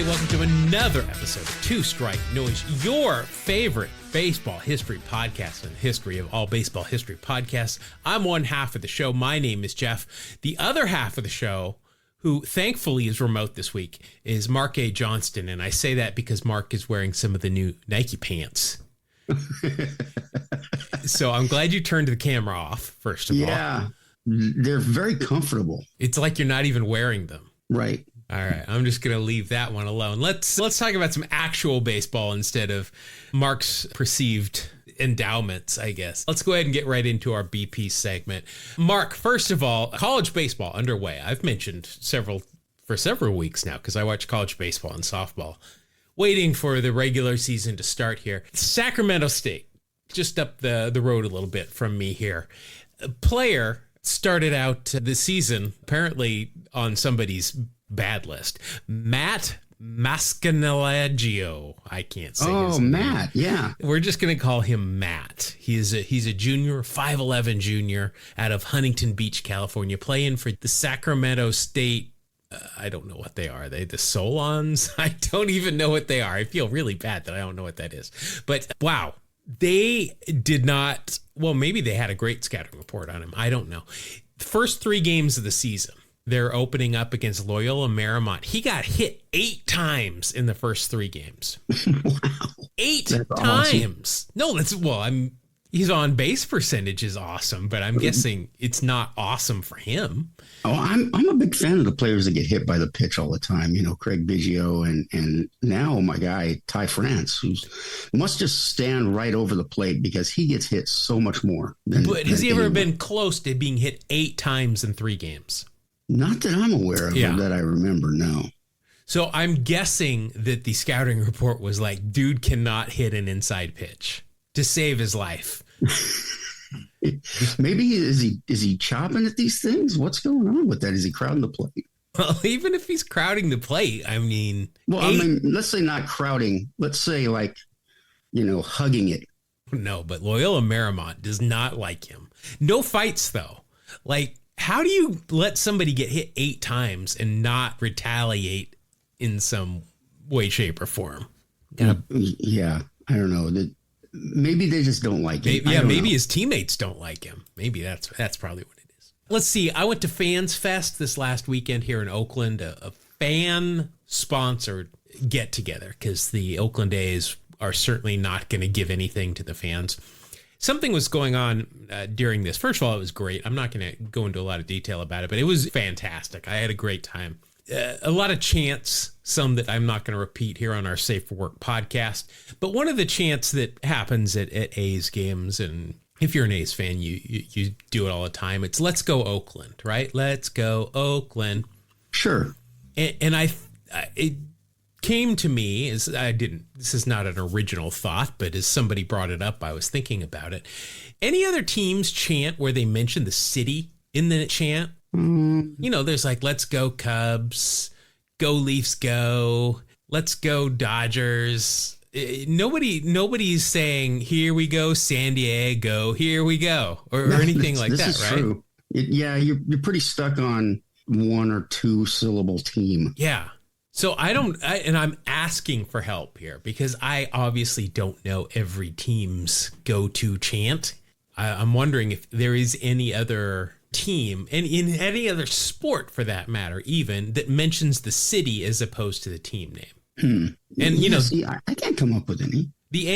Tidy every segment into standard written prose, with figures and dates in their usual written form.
everybody. Welcome to another episode of Two Strike Noise, your favorite baseball history podcast and history of all baseball history podcasts. I'm one half of the show. My name is Jeff. The other half of the show, who thankfully is remote this week, is Mark A. Johnston. And I say that because Mark is wearing some of the new Nike pants. So I'm glad you turned the camera off, first of all. Yeah, they're very comfortable. It's like you're not even wearing them. Right. All right, I'm just going to leave that one alone. Let's talk about some actual baseball instead of Mark's perceived endowments, I guess. Let's go ahead and get right into our BP segment. Mark, first of all, college baseball underway. I've mentioned for several weeks now because I watch college baseball and softball, waiting for the regular season to start here. Sacramento State, just up the road a little bit from me here. A player started out the season apparently on somebody's bad list. Matt Mascanelagio. I can't say his name. Matt, yeah. We're just going to call him Matt. He's a junior, 5'11 junior out of Huntington Beach, California, playing for the Sacramento State. I don't know what they are. They the Solons? I don't even know what they are. I feel really bad that I don't know what that is. But wow, they did not. Well, maybe they had a great scouting report on him. I don't know. The first 3 games of the season, they're opening up against Loyola Marymount. He got hit 8 times in the first 3 games. Wow. 8 That's times. Awesome. No, his on base percentage is awesome, but I'm guessing it's not awesome for him. Oh, I'm a big fan of the players that get hit by the pitch all the time. You know, Craig Biggio and now my guy Ty France, who must just stand right over the plate because he gets hit so much more. But has he ever been close to being hit 8 times in 3 games? Not that I'm aware of, or that I remember, no. So I'm guessing that the scouting report was like, dude cannot hit an inside pitch to save his life. Maybe is he chopping at these things? What's going on with that? Is he crowding the plate? Well, even if he's crowding the plate, I mean... Well, let's say not crowding. Let's say hugging it. No, but Loyola Marymount does not like him. No fights, though. Like, how do you let somebody get hit 8 times and not retaliate in some way, shape, or form? Yeah, I don't know. Maybe they just don't like him. Maybe his teammates don't like him. Maybe that's probably what it is. Let's see. I went to Fans Fest this last weekend here in Oakland, a fan-sponsored get-together, because the Oakland A's are certainly not going to give anything to the fans. Something was going on during this. First of all, it was great. I'm not going to go into a lot of detail about it, but it was fantastic. I had a great time. A lot of chants, some that I'm not going to repeat here on our Safe for Work podcast. But one of the chants that happens at A's games, and if you're an A's fan, you do it all the time. It's "Let's go Oakland," right? Let's go Oakland. Sure. And it came to me as this is not an original thought, but as somebody brought it up, I was thinking about it. Any other teams chant where they mention the city in the chant? You know, there's like, "Let's go Cubs," "Go Leafs go," "Let's go Dodgers." Nobody's saying, "Here we go San Diego, here we go," or anything like that, right? This is true. You're pretty stuck on 1 or 2 syllable team. Yeah. So and I'm asking for help here because I obviously don't know every team's go-to chant. I'm wondering if there is any other team, and in any other sport for that matter, even, that mentions the city as opposed to the team name. And I can't come up with any. The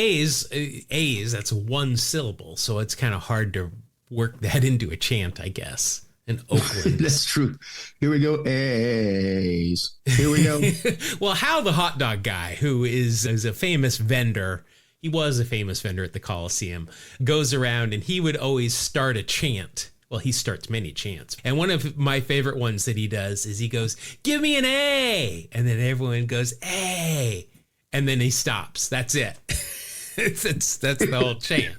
A's, that's 1 syllable, so it's kind of hard to work that into a chant, I guess. In Oakland. That's true. Here we go, A's. Here we go. Well, Hal the hot dog guy, who is a famous vendor, he was a famous vendor at the Coliseum, goes around and he would always start a chant. Well, he starts many chants. And one of my favorite ones that he does is he goes, "Give me an A." And then everyone goes, "A." And then he stops. That's it. That's the whole chant.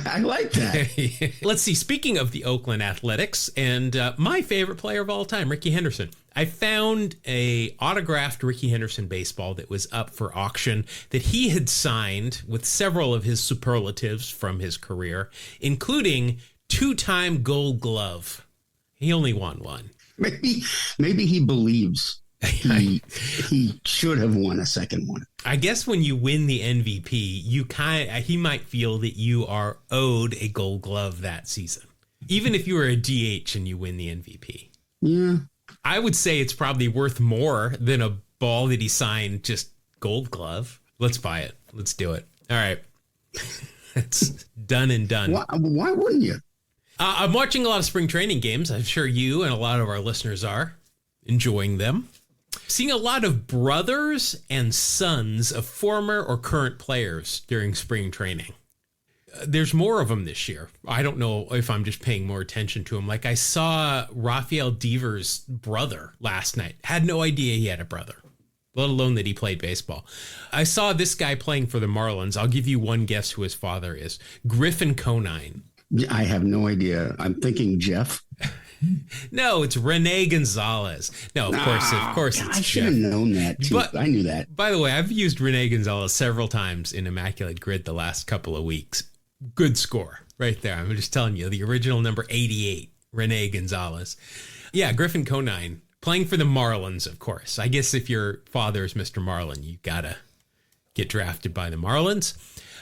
I like that. Let's see. Speaking of the Oakland Athletics and my favorite player of all time, Ricky Henderson. I found a autographed Ricky Henderson baseball that was up for auction that he had signed with several of his superlatives from his career, including 2-time Gold Glove. He only won 1. Maybe he believes He should have won a second one. I guess when you win the MVP, he might feel that you are owed a Gold Glove that season, even if you were a DH and you win the MVP. Yeah, I would say it's probably worth more than a ball that he signed just Gold Glove. Let's buy it. Let's do it. All right. It's done and done. Why wouldn't you? I'm watching a lot of spring training games. I'm sure you and a lot of our listeners are enjoying them. Seeing a lot of brothers and sons of former or current players during spring training. There's more of them this year. I don't know if I'm just paying more attention to them. Like I saw Rafael Devers' brother last night. Had no idea he had a brother, let alone that he played baseball. I saw this guy playing for the Marlins. I'll give you one guess who his father is. Griffin Conine. I have no idea. I'm thinking Jeff. No, it's Rene Gonzalez. No, of course it's I should have known that too. But, I knew that. By the way, I've used Rene Gonzalez several times in Immaculate Grid the last couple of weeks. Good score right there. I'm just telling you, the original number 88, Rene Gonzalez. Yeah, Griffin Conine playing for the Marlins, of course. I guess if your father is Mr. Marlin, you gotta get drafted by the Marlins.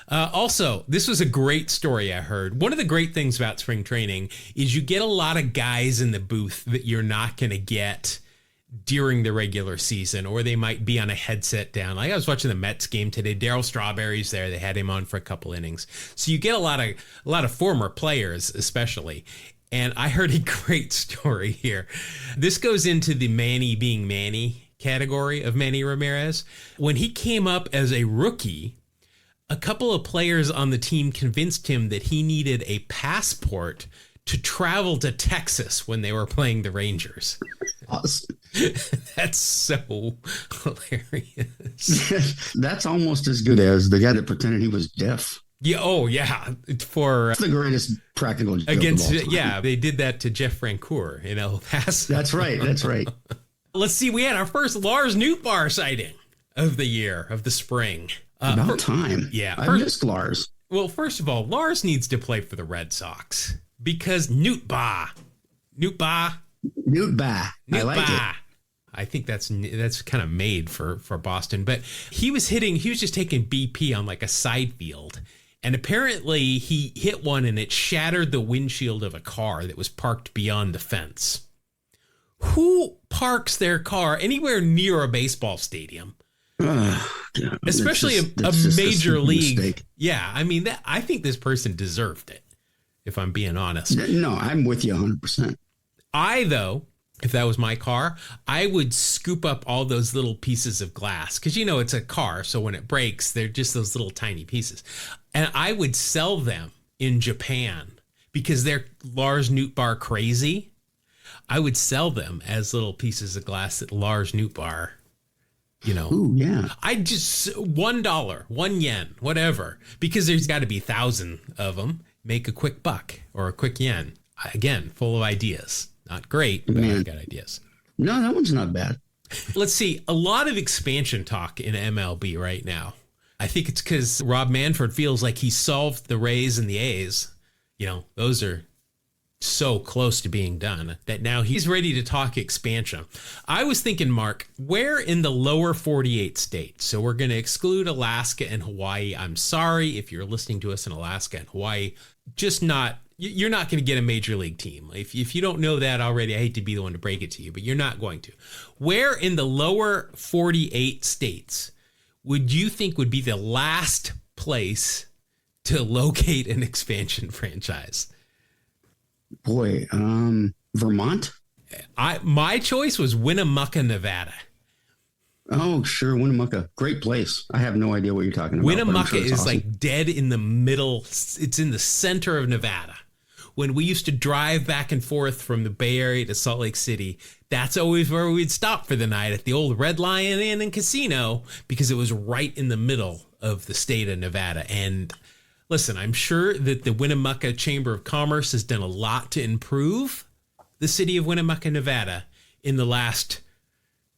Also, this was a great story I heard. One of the great things about spring training is you get a lot of guys in the booth that you're not going to get during the regular season, or they might be on a headset down. Like I was watching the Mets game today. Darryl Strawberry's there. They had him on for a couple innings. So you get a lot of former players, especially. And I heard a great story here. This goes into the Manny being Manny category of Manny Ramirez. When he came up as a rookie, a couple of players on the team convinced him that he needed a passport to travel to Texas when they were playing the Rangers. Awesome. That's so hilarious. That's almost as good as the guy that pretended he was deaf. Yeah. Oh, yeah. That's the greatest practical joke against. Of all time. Yeah, they did that to Jeff Francoeur in El Paso. That's right. That's right. Let's see. We had our first Lars Nootbaar sighting of the year, of the spring. About time. Yeah. I missed Lars. Well, first of all, Lars needs to play for the Red Sox because Nootbaar. I like it. I think that's kind of made for Boston. But he was just taking BP on like a side field. And apparently he hit one and it shattered the windshield of a car that was parked beyond the fence. Who parks their car anywhere near a baseball stadium? Especially a major league. Mistake. Yeah, I mean, I think this person deserved it, if I'm being honest. No, I'm with you 100%. Though, if that was my car, I would scoop up all those little pieces of glass because, it's a car. So when it breaks, they're just those little tiny pieces. And I would sell them in Japan because they're Lars Nootbaar crazy. I would sell them as little pieces of glass that Lars Nootbaar, Ooh, yeah. I just $1, 1 yen, whatever, because there's got to be 1,000 of them. Make a quick buck or a quick yen. Again, full of ideas. Not great, but I've got ideas. No, that one's not bad. Let's see. A lot of expansion talk in MLB right now. I think it's because Rob Manfred feels like he solved the Rays and the A's. Those are so close to being done that now he's ready to talk expansion. I was thinking, Mark, where in the lower 48 states? So we're going to exclude Alaska and Hawaii. I'm sorry if you're listening to us in Alaska and Hawaii. You're not going to get a major league team. If you don't know that already, I hate to be the one to break it to you, but you're not going to. Where in the lower 48 states would you think would be the last place to locate an expansion franchise? Boy, Vermont? My choice was Winnemucca, Nevada. Oh, sure. Winnemucca. Great place. I have no idea what you're talking about. Winnemucca is awesome. Like dead in the middle. It's in the center of Nevada. When we used to drive back and forth from the Bay Area to Salt Lake City, that's always where we'd stop for the night at the old Red Lion Inn and Casino because it was right in the middle of the state of Nevada. And listen, I'm sure that the Winnemucca Chamber of Commerce has done a lot to improve the city of Winnemucca, Nevada in the last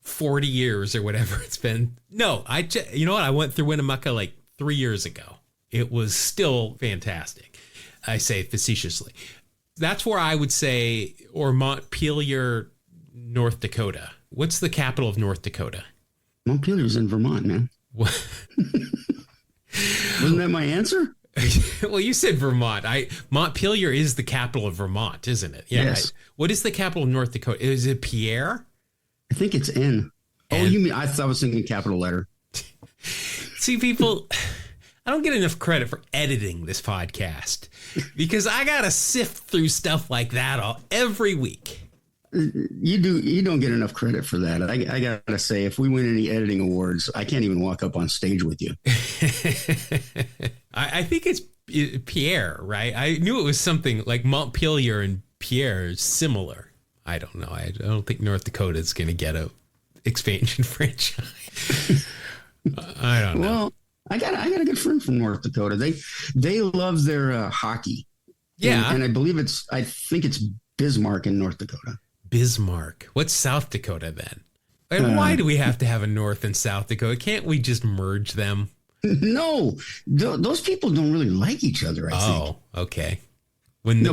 40 years or whatever it's been. No, you know what? I went through Winnemucca like 3 years ago. It was still fantastic. I say facetiously. That's where I would say, or Montpelier, North Dakota What's the capital of North Dakota? Montpelier's in Vermont, man. What? Wasn't that my answer? Well, you said Vermont. Montpelier is the capital of Vermont, isn't it? Yeah. Yes. What is the capital of North Dakota? Is it Pierre? I think it's N. Oh, you mean, I thought I was thinking capital letter. See, people, I don't get enough credit for editing this podcast because I got to sift through stuff like that every week. You don't get enough credit for that. I gotta say, if we win any editing awards, I can't even walk up on stage with you. I think it's Pierre, right? I knew it was something like Montpelier and Pierre is similar. I don't know. I don't think North Dakota is going to get a expansion franchise. I don't know. Well, I got a good friend from North Dakota. They love their hockey. Yeah, and I believe I think it's Bismarck in North Dakota. Bismarck. What's South Dakota then? And why do we have to have a North and South Dakota? Can't we just merge them? No, those people don't really like each other, I think. Oh, okay.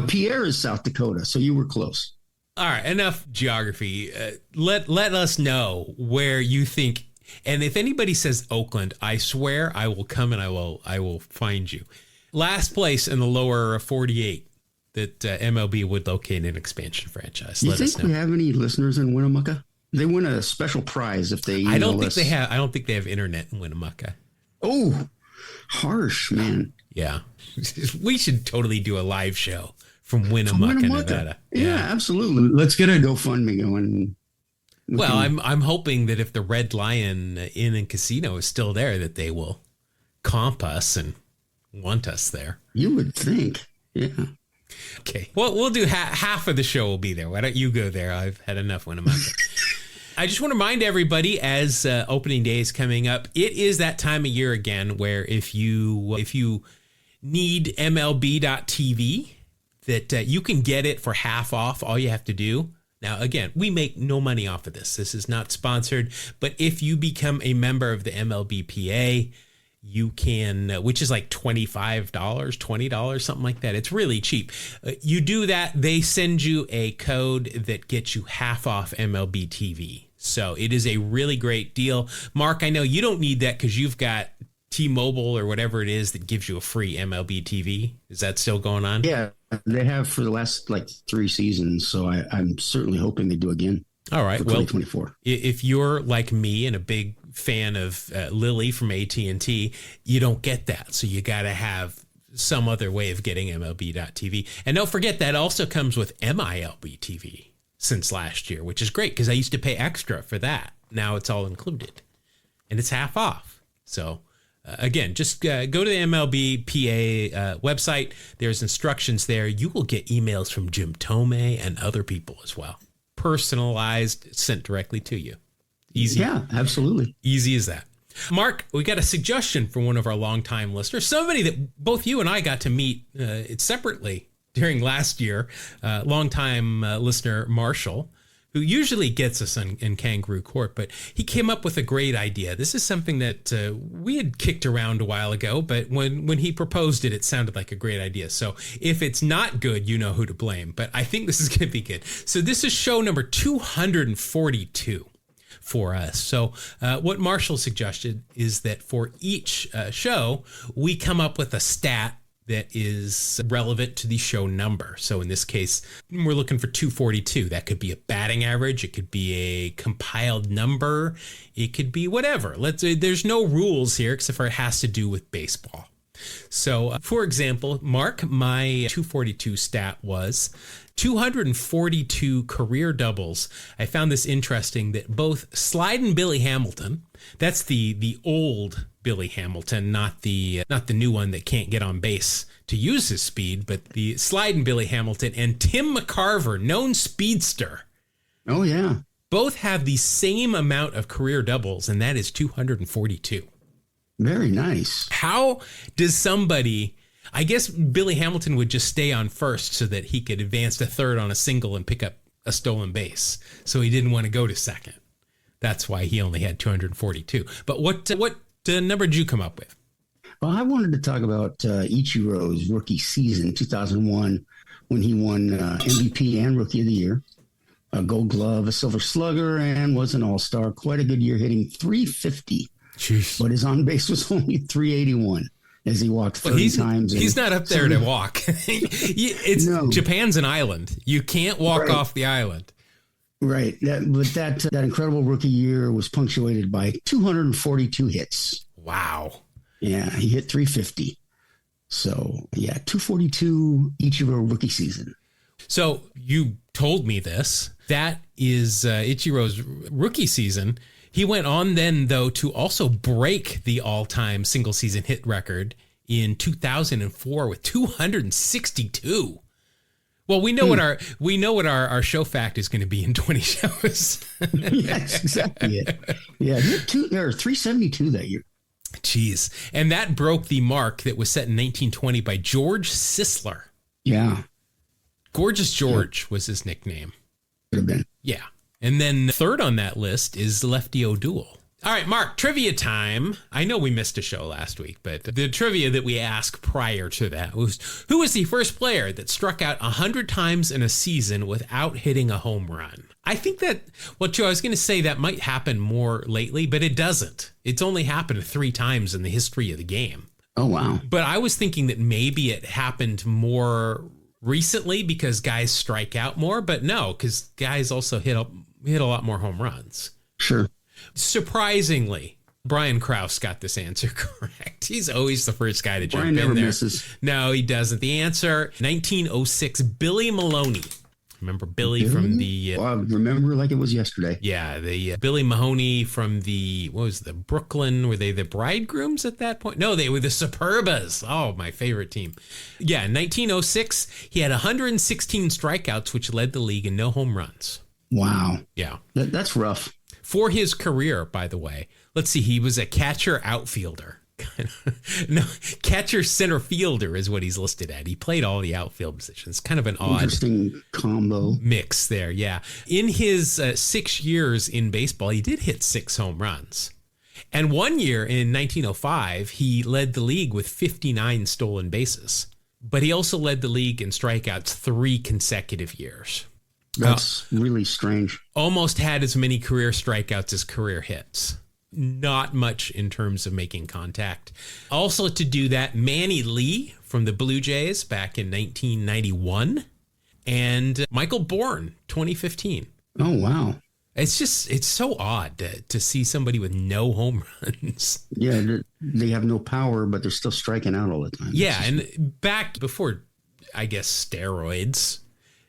Pierre is South Dakota, so you were close. All right, enough geography. Let us know where you think. And if anybody says Oakland, I swear I will come and I will find you. Last place in the lower 48 that MLB would locate an expansion franchise. You think we have any listeners in Winnemucca? They win a special prize if they. I don't think they have. I don't think they have internet in Winnemucca. Oh, harsh, man. Yeah, we should totally do a live show from Winnemucca, Nevada. Yeah, absolutely. Let's get a GoFundMe going. Well, I'm hoping that if the Red Lion Inn and Casino is still there, that they will comp us and want us there. You would think, yeah. Okay. Well, we'll do half of the show will be there. Why don't you go there? I've had enough Winnemucca. I just want to remind everybody as opening day is coming up, it is that time of year again where if you need MLB.TV, that you can get it for half off. All you have to do. Now, again, we make no money off of this. This is not sponsored. But if you become a member of the MLBPA, you can, which is like $25, $20, something like that. It's really cheap. You do that, they send you a code that gets you half off MLB TV. So it is a really great deal. Mark, I know you don't need that because you've got T-Mobile or whatever it is that gives you a free MLB TV. Is that still going on? Yeah, they have for the last 3 seasons. So I'm certainly hoping they do again. All right. For 2024. If you're like me and a big fan of Lily from AT&T, you don't get that. So you got to have some other way of getting MLB.TV. And don't forget that also comes with MILB TV since last year, which is great because I used to pay extra for that. Now it's all included and it's half off. So again, just go to the MLB PA website. There's instructions there. You will get emails from Jim Tomei and other people as well. Personalized, sent directly to you. Easy. Yeah, absolutely. Easy as that. Mark, we got a suggestion from one of our longtime listeners, somebody that both you and I got to meet separately during last year, longtime listener Marshall, who usually gets us in Kangaroo Court, but he came up with a great idea. This is something that we had kicked around a while ago, but when he proposed it, it sounded like a great idea. So if it's not good, you know who to blame, but I think this is going to be good. So this is show number 242 for us. So what Marshall suggested is that for each show, we come up with a stat that is relevant to the show number. So in this case, we're looking for 242. That could be a batting average. It could be a compiled number. It could be whatever. There's no rules here except for it has to do with baseball. So for example, Mark, my 242 stat was 242 career doubles. I found this interesting that both Slidin' Billy Hamilton, that's the old Billy Hamilton, not the new one that can't get on base to use his speed, but the Slidin' Billy Hamilton and Tim McCarver, known speedster. Oh yeah. Both have the same amount of career doubles, and that is 242. Very nice. How does somebody, I guess Billy Hamilton would just stay on first so that he could advance to third on a single and pick up a stolen base. So he didn't want to go to second. That's why he only had 242. But what number did you come up with? Well, I wanted to talk about Ichiro's rookie season, 2001, when he won MVP and Rookie of the Year. a Gold Glove, a Silver Slugger, and was an All-Star. Quite a good year, hitting .350. Jeez. But his on base was only .381 as he walked 30 times. He's not up there to walk. Japan's an island. You can't walk off the island. Right. That incredible rookie year was punctuated by 242 hits. Wow. Yeah, he hit .350. So, 242 each of a rookie season. So you told me this. That is Ichiro's rookie season. He went on then, though, to also break the all-time single-season hit record in 2004 with 262. Well, we know what our show fact is going to be in 20 shows. That's exactly it. Yeah, he had 372 that year. Jeez. And that broke the mark that was set in 1920 by George Sisler. Yeah. Gorgeous George was his nickname. Could have been. Yeah. And then third on that list is Lefty O'Doul. All right, Mark, trivia time. I know we missed a show last week, but the trivia that we asked prior to that was, who was the first player that struck out 100 times in a season without hitting a home run? I think that, Joe, I was going to say that might happen more lately, but it doesn't. It's only happened 3 times in the history of the game. Oh, wow. But I was thinking that maybe it happened more recently because guys strike out more, but no, because guys also hit a lot more home runs. Sure. Surprisingly, Brian Krause got this answer correct. He's always the first guy to jump Brian in never there. misses. No, he doesn't. The answer, 1906, Billy Maloney. Remember Billy from the... I remember like it was yesterday. Yeah, the Billy Mahoney from the Brooklyn? Were they the Bridegrooms at that point? No, they were the Superbas. Oh, my favorite team. Yeah, in 1906, he had 116 strikeouts, which led the league in no home runs. Wow. Yeah. That's rough. For his career, by the way, let's see, he was a catcher outfielder. No, catcher center fielder is what he's listed at. He played all the outfield positions. Kind of an odd interesting combo mix there. Yeah. In his 6 years in baseball, he did hit 6 home runs. And one year in 1905, he led the league with 59 stolen bases. But he also led the league in strikeouts 3 consecutive years. That's really strange. Almost had as many career strikeouts as career hits. Not much in terms of making contact. Also to do that, Manny Lee from the Blue Jays back in 1991 and Michael Bourne, 2015. Oh, wow. It's so odd to see somebody with no home runs. Yeah, they have no power, but they're still striking out all the time. Yeah, and back before, I guess, steroids,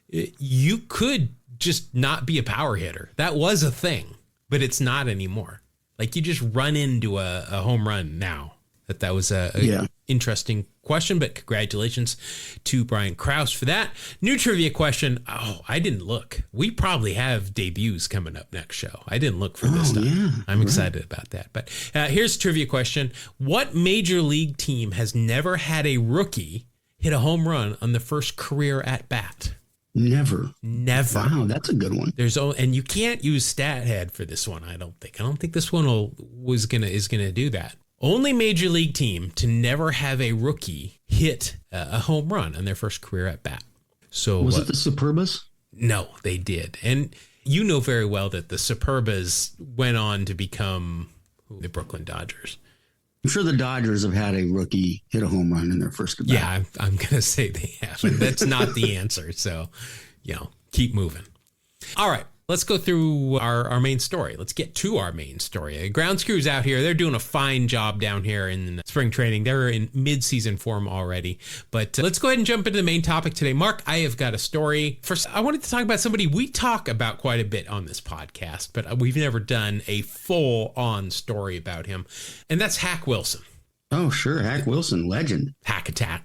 you could just not be a power hitter. That was a thing, but it's not anymore. Like you just run into a home run now. That was a interesting question, but congratulations to Brian Krause for that. New trivia question. Oh, I didn't look. We probably have debuts coming up next show. I didn't look for this stuff. Yeah, I'm excited about that. But here's a trivia question. What major league team has never had a rookie hit a home run on the first career at bat? Never. Wow, that's a good one. And you can't use StatHead for this one, I don't think. I don't think this one is gonna do that. Only major league team to never have a rookie hit a home run on their first career at bat. So was it the Superbas? No, they did. And you know very well that the Superbas went on to become the Brooklyn Dodgers. I'm sure the Dodgers have had a rookie hit a home run in their first at bat. Yeah, I'm going to say they have. And that's not the answer. So, keep moving. All right, let's go through our main story. Let's get to our main story. Grounds crews out here, they're doing a fine job down here in spring training. They're in mid-season form already. But let's go ahead and jump into the main topic today. Mark, I have got a story. First, I wanted to talk about somebody we talk about quite a bit on this podcast, but we've never done a full-on story about him, and that's Hack Wilson. Oh, sure. Hack Wilson, legend. Hack-a-tat.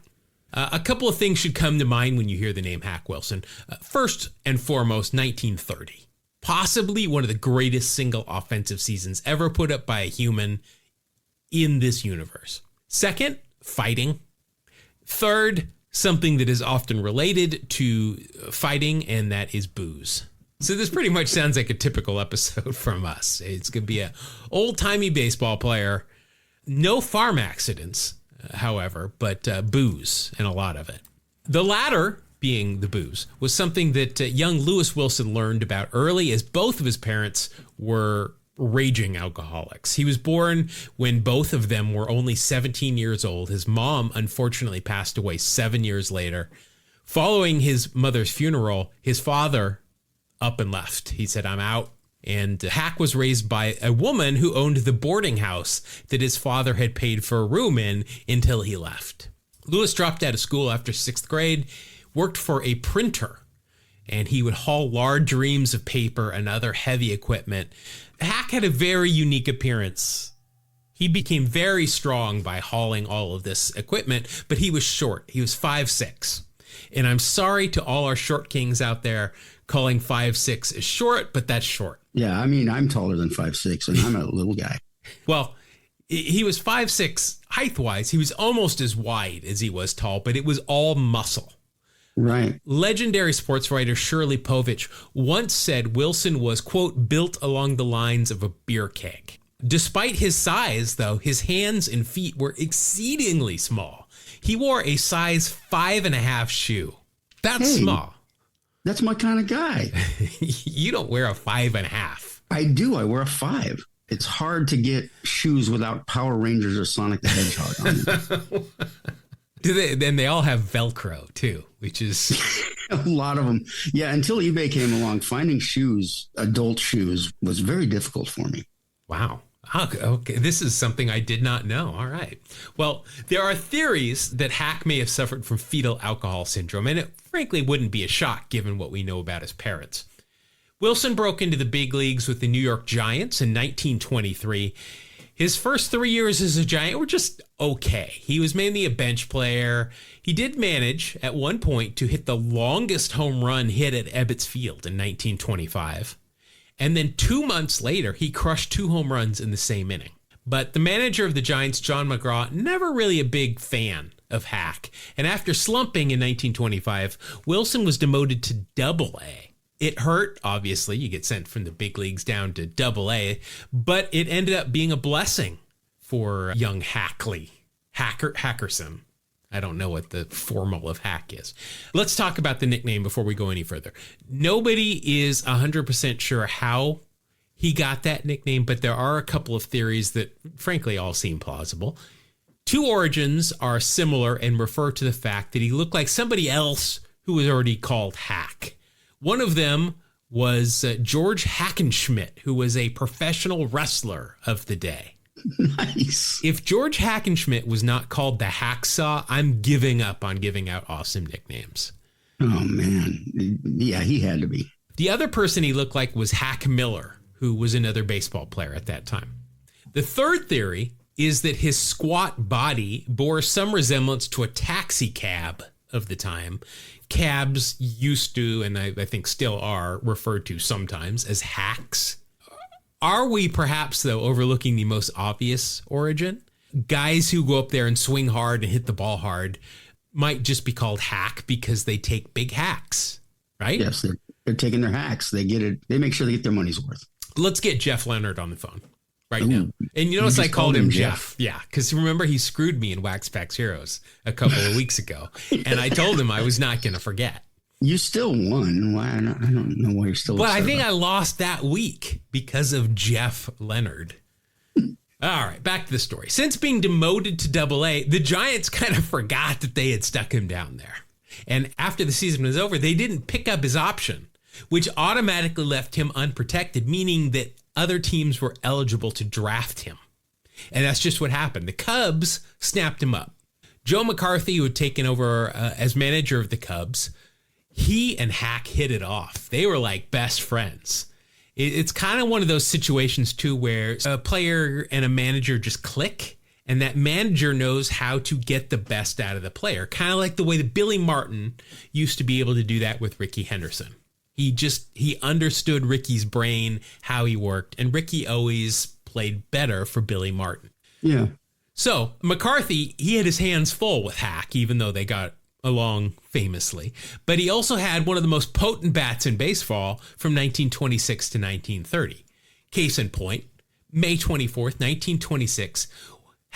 A couple of things should come to mind when you hear the name Hack Wilson. First and foremost, 1930. Possibly one of the greatest single offensive seasons ever put up by a human in this universe. Second, fighting. Third, something that is often related to fighting, and that is booze. So this pretty much sounds like a typical episode from us. It's going to be an old-timey baseball player. No farm accidents, however, but booze and a lot of it. The latter being the booze, was something that young Lewis Wilson learned about early, as both of his parents were raging alcoholics. He was born when both of them were only 17 years old. His mom unfortunately passed away 7 years later. Following his mother's funeral, his father up and left. He said, "I'm out." And Hack was raised by a woman who owned the boarding house that his father had paid for a room in until he left. Lewis dropped out of school after 6th grade, worked for a printer, and he would haul large reams of paper and other heavy equipment. Hack had a very unique appearance. He became very strong by hauling all of this equipment, but he was short. He was 5'6". And I'm sorry to all our short kings out there calling 5'6" is short, but that's short. Yeah, I mean, I'm taller than 5'6", and I'm a little guy. Well, he was 5'6" height-wise. He was almost as wide as he was tall, but it was all muscle. Right. Legendary sports writer Shirley Povich once said Wilson was, quote, built along the lines of a beer keg. Despite his size, though, his hands and feet were exceedingly small. He wore a size 5.5 shoe. That's small. That's my kind of guy. You don't wear a 5.5. I do. I wear a 5. It's hard to get shoes without Power Rangers or Sonic the Hedgehog on them. Then they all have Velcro too, which is a lot of them. Yeah, until eBay came along, finding shoes, adult shoes, was very difficult for me. Wow. Okay, this is something I did not know. All right. Well, there are theories that Hack may have suffered from fetal alcohol syndrome, and it frankly wouldn't be a shock given what we know about his parents. Wilson broke into the big leagues with the New York Giants in 1923. His first 3 years as a Giant were just okay. He was mainly a bench player. He did manage at one point to hit the longest home run hit at Ebbets Field in 1925. And then 2 months later, he crushed 2 home runs in the same inning. But the manager of the Giants, John McGraw, never really a big fan of Hack. And after slumping in 1925, Wilson was demoted to Double-A. It hurt, obviously. You get sent from the big leagues down to Double-A. But it ended up being a blessing for young Hackerson. I don't know what the formal of Hack is. Let's talk about the nickname before we go any further. Nobody is 100% sure how he got that nickname, but there are a couple of theories that frankly all seem plausible. 2 origins are similar and refer to the fact that he looked like somebody else who was already called Hack. One of them was George Hackenschmidt, who was a professional wrestler of the day. Nice. If George Hackenschmidt was not called the Hacksaw, I'm giving up on giving out awesome nicknames. Oh, man. Yeah, he had to be. The other person he looked like was Hack Miller, who was another baseball player at that time. The third theory is that his squat body bore some resemblance to a taxi cab of the time. Cabs used to, and I think still are, referred to sometimes as hacks. Are we perhaps, though, overlooking the most obvious origin? Guys who go up there and swing hard and hit the ball hard might just be called hack because they take big hacks, right? Yes, they're taking their hacks. They get it. They make sure they get their money's worth. Let's get Jeff Leonard on the phone now. And you notice I called him Jeff. Yeah, because remember he screwed me in Wax Packs Heroes a couple of weeks ago. And I told him I was not going to forget. You still won. Why? I don't know why you're still. But I think I lost that week because of Jeff Leonard. All right, back to the story. Since being demoted to Double-A, the Giants kind of forgot that they had stuck him down there. And after the season was over, they didn't pick up his option, which automatically left him unprotected, meaning that other teams were eligible to draft him. And that's just what happened. The Cubs snapped him up. Joe McCarthy, who had taken over as manager of the Cubs, he and Hack hit it off. They were like best friends. It's kind of one of those situations, too, where a player and a manager just click, and that manager knows how to get the best out of the player. Kind of like the way that Billy Martin used to be able to do that with Ricky Henderson. He understood Ricky's brain, how he worked, and Ricky always played better for Billy Martin. Yeah. So McCarthy, he had his hands full with Hack, even though they got along famously. But he also had one of the most potent bats in baseball from 1926 to 1930. Case in point, May 24th, 1926,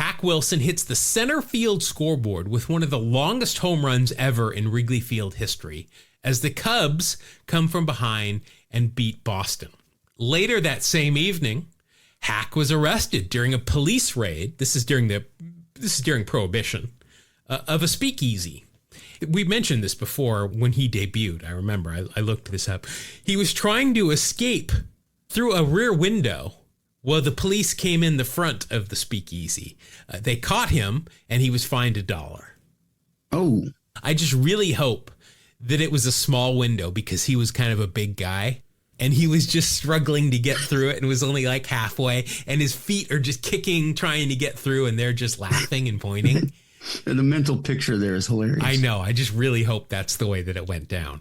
Hack Wilson hits the center field scoreboard with one of the longest home runs ever in Wrigley Field history as the Cubs come from behind and beat Boston. Later that same evening, Hack was arrested during a police raid. This is during Prohibition of a speakeasy. We mentioned this before when he debuted. I remember I looked this up. He was trying to escape through a rear window. Well, the police came in the front of the speakeasy. They caught him, and he was fined $1. Oh. I just really hope that it was a small window because he was kind of a big guy, and he was just struggling to get through it and was only like halfway, and his feet are just kicking, trying to get through, and they're just laughing and pointing. And the mental picture there is hilarious. I know. I just really hope that's the way that it went down.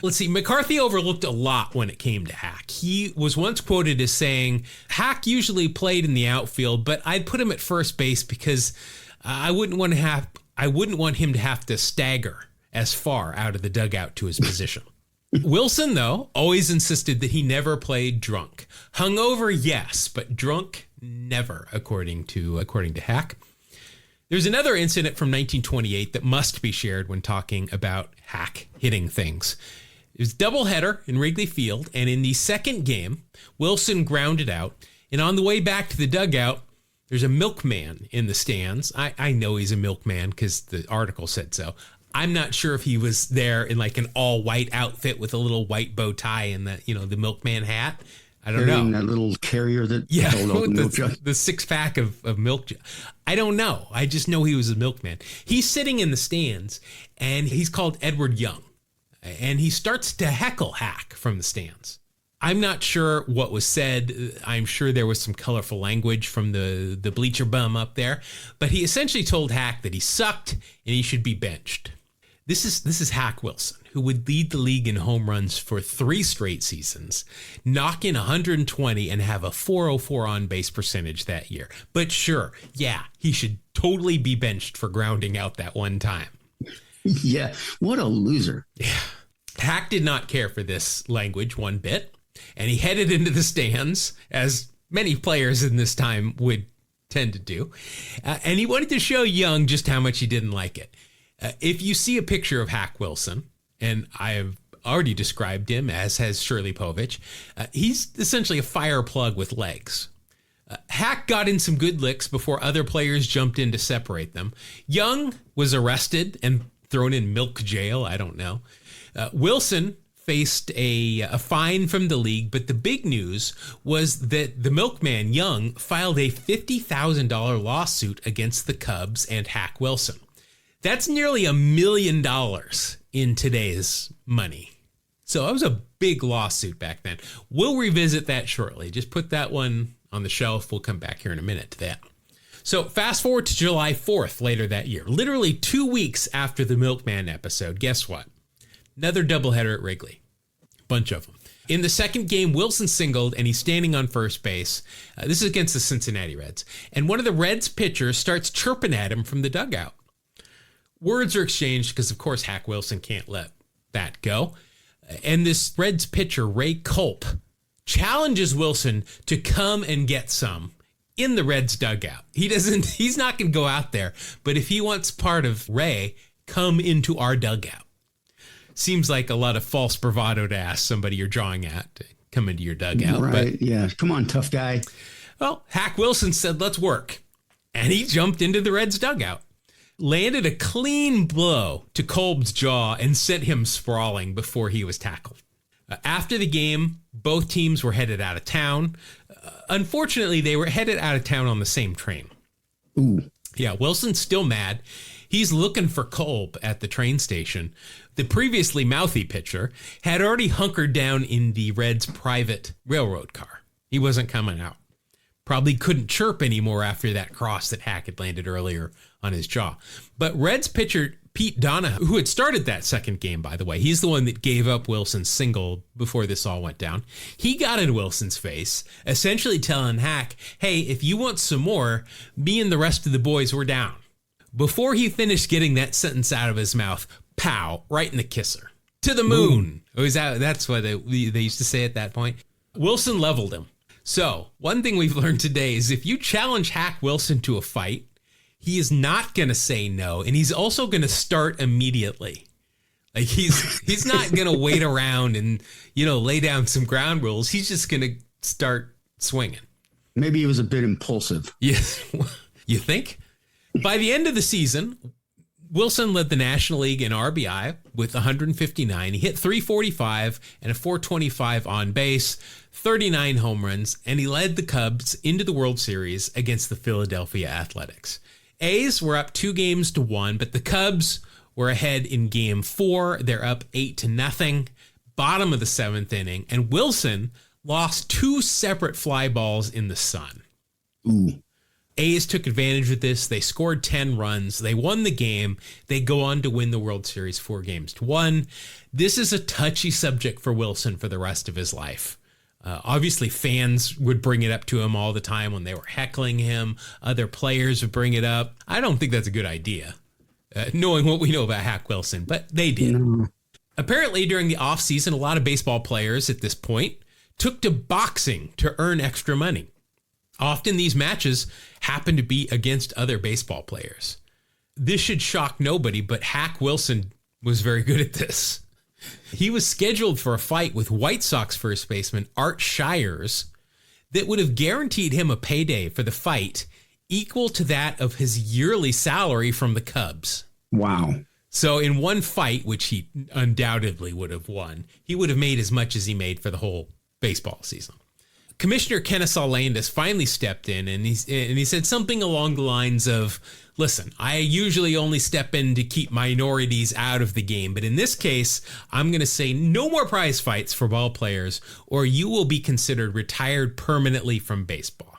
Let's see. McCarthy overlooked a lot when it came to Hack. He was once quoted as saying, Hack usually played in the outfield, but I'd put him at first base because I wouldn't want him to have to stagger as far out of the dugout to his position. Wilson, though, always insisted that he never played drunk. Hungover, yes, but drunk, never, according to Hack. There's another incident from 1928 that must be shared when talking about Hack hitting things. It was a doubleheader in Wrigley Field, and in the second game, Wilson grounded out, and on the way back to the dugout, there's a milkman in the stands. I know he's a milkman because the article said so. I'm not sure if he was there in like an all-white outfit with a little white bow tie and the milkman hat. I don't know. That little carrier that held out the milk jug. The six-pack of milk. I don't know. I just know he was a milkman. He's sitting in the stands, and he's called Edward Young. And he starts to heckle Hack from the stands. I'm not sure what was said. I'm sure there was some colorful language from the bleacher bum up there. But he essentially told Hack that he sucked and he should be benched. This is Hack Wilson, who would lead the league in home runs for 3 straight seasons, knock in 120, and have a .404 on-base percentage that year. But sure, yeah, he should totally be benched for grounding out that one time. Yeah, what a loser. Yeah. Hack did not care for this language one bit, and he headed into the stands, as many players in this time would tend to do, and he wanted to show Young just how much he didn't like it. If you see a picture of Hack Wilson, and I have already described him, as has Shirley Povich, he's essentially a fire plug with legs. Hack got in some good licks before other players jumped in to separate them. Young was arrested and thrown in milk jail. I don't know. Wilson faced a fine from the league, but the big news was that the milkman Young filed a $50,000 lawsuit against the Cubs and Hack Wilson. That's nearly $1 million in today's money. So that was a big lawsuit back then. We'll revisit that shortly. Just put that one on the shelf. We'll come back here in a minute to that. So fast forward to July 4th later that year, literally 2 weeks after the Milkman episode. Guess what? Another doubleheader at Wrigley. Bunch of them. In the second game, Wilson singled, and he's standing on first base. This is against the Cincinnati Reds. And one of the Reds pitchers starts chirping at him from the dugout. Words are exchanged because, of course, Hack Wilson can't let that go. And this Reds pitcher, Ray Culp, challenges Wilson to come and get some in the Reds dugout. He's not going to go out there, but if he wants part of Ray, come into our dugout. Seems like a lot of false bravado to ask somebody you're drawing at to come into your dugout. Right, but, yeah. Come on, tough guy. Well, Hack Wilson said, let's work. And he jumped into the Reds dugout. Landed a clean blow to Kolb's jaw and sent him sprawling before he was tackled. After the game, both teams were headed out of town. Unfortunately, they were headed out of town on the same train. Ooh. Yeah, Wilson's still mad. He's looking for Kolb at the train station. The previously mouthy pitcher had already hunkered down in the Reds' private railroad car. He wasn't coming out. Probably couldn't chirp anymore after that cross that Hack had landed earlier on his jaw. But Reds pitcher Pete Donahue, who had started that second game, by the way, he's the one that gave up Wilson's single before this all went down. He got in Wilson's face, essentially telling Hack, hey, if you want some more, me and the rest of the boys were down. Before he finished getting that sentence out of his mouth, pow, right in the kisser. To the moon. That's what they used to say at that point. Wilson leveled him. So, one thing we've learned today is if you challenge Hack Wilson to a fight, he is not going to say no, and he's also going to start immediately. Like he's not going to wait around and, lay down some ground rules. He's just going to start swinging. Maybe he was a bit impulsive. Yes. You think? By the end of the season, Wilson led the National League in RBI with 159. He hit 345 and a 425 on base, 39 home runs, and he led the Cubs into the World Series against the Philadelphia Athletics. A's were up 2-1, but the Cubs were ahead in Game 4. They're up 8-0, bottom of the 7th inning, and Wilson lost 2 separate fly balls in the sun. Ooh. A's took advantage of this. They scored 10 runs. They won the game. They go on to win the World Series 4-1. This is a touchy subject for Wilson for the rest of his life. Obviously, fans would bring it up to him all the time when they were heckling him. Other players would bring it up. I don't think that's a good idea, knowing what we know about Hack Wilson, but they did. No. Apparently, during the offseason, a lot of baseball players at this point took to boxing to earn extra money. Often these matches happen to be against other baseball players. This should shock nobody, but Hack Wilson was very good at this. He was scheduled for a fight with White Sox first baseman Art Shires that would have guaranteed him a payday for the fight equal to that of his yearly salary from the Cubs. Wow. So in one fight, which he undoubtedly would have won, he would have made as much as he made for the whole baseball season. Commissioner Kennesaw Landis finally stepped in and he said something along the lines of, listen, I usually only step in to keep minorities out of the game, but in this case, I'm going to say no more prize fights for ball players or you will be considered retired permanently from baseball.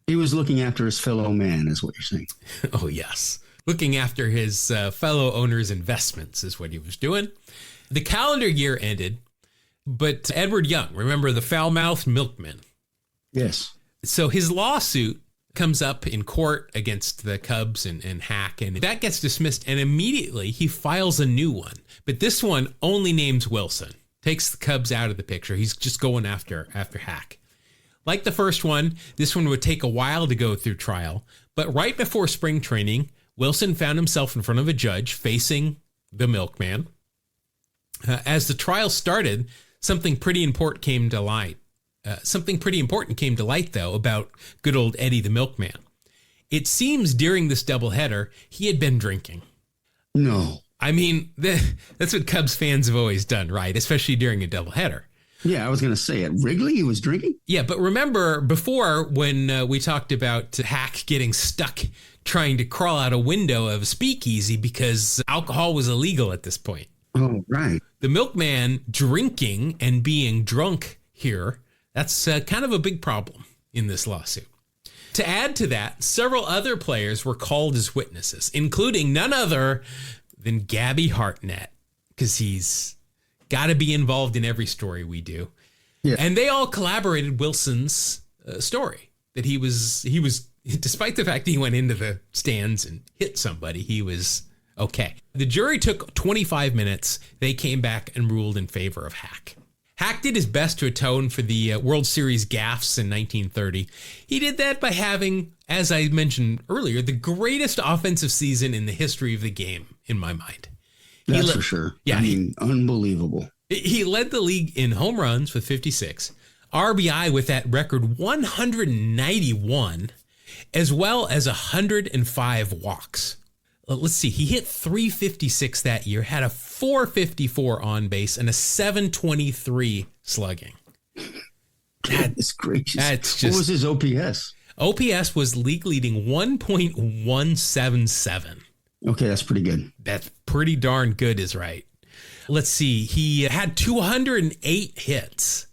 He was looking after his fellow man, is what you're saying. Oh, yes. Looking after his fellow owners' investments is what he was doing. The calendar year ended, but Edward Young, remember the foul-mouthed milkman? Yes. So his lawsuit comes up in court against the Cubs and Hack, and that gets dismissed, and immediately he files a new one. But this one only names Wilson, takes the Cubs out of the picture. He's just going after Hack. Like the first one, this one would take a while to go through trial, but right before spring training, Wilson found himself in front of a judge facing the milkman. As the trial started, something pretty important came to light. Though, about good old Eddie the milkman. It seems during this doubleheader, he had been drinking. No. I mean, that's what Cubs fans have always done, right? Especially during a doubleheader. Yeah, I was going to say, at Wrigley, he was drinking? Yeah, but remember before when we talked about Hack getting stuck trying to crawl out a window of a speakeasy because alcohol was illegal at this point. Oh, right. The milkman drinking and being drunk here, that's kind of a big problem in this lawsuit. To add to that, several other players were called as witnesses, including none other than Gabby Hartnett, because he's got to be involved in every story we do. Yeah. And they all collaborated Wilson's story, that he was, despite the fact that he went into the stands and hit somebody, he was okay. The jury took 25 minutes. They came back and ruled in favor of Hack. Hack did his best to atone for the World Series gaffes in 1930. He did that by having, as I mentioned earlier, the greatest offensive season in the history of the game, in my mind. That's for sure. Yeah, I mean, unbelievable. He led the league in home runs with 56, RBI with that record 191, as well as 105 walks. Let's see, he hit 356 that year, had a 454 on base, and a 723 slugging. That's gracious. What was his OPS? OPS was league leading 1.177. Okay, that's pretty good. That's pretty darn good is right. Let's see, he had 208 hits.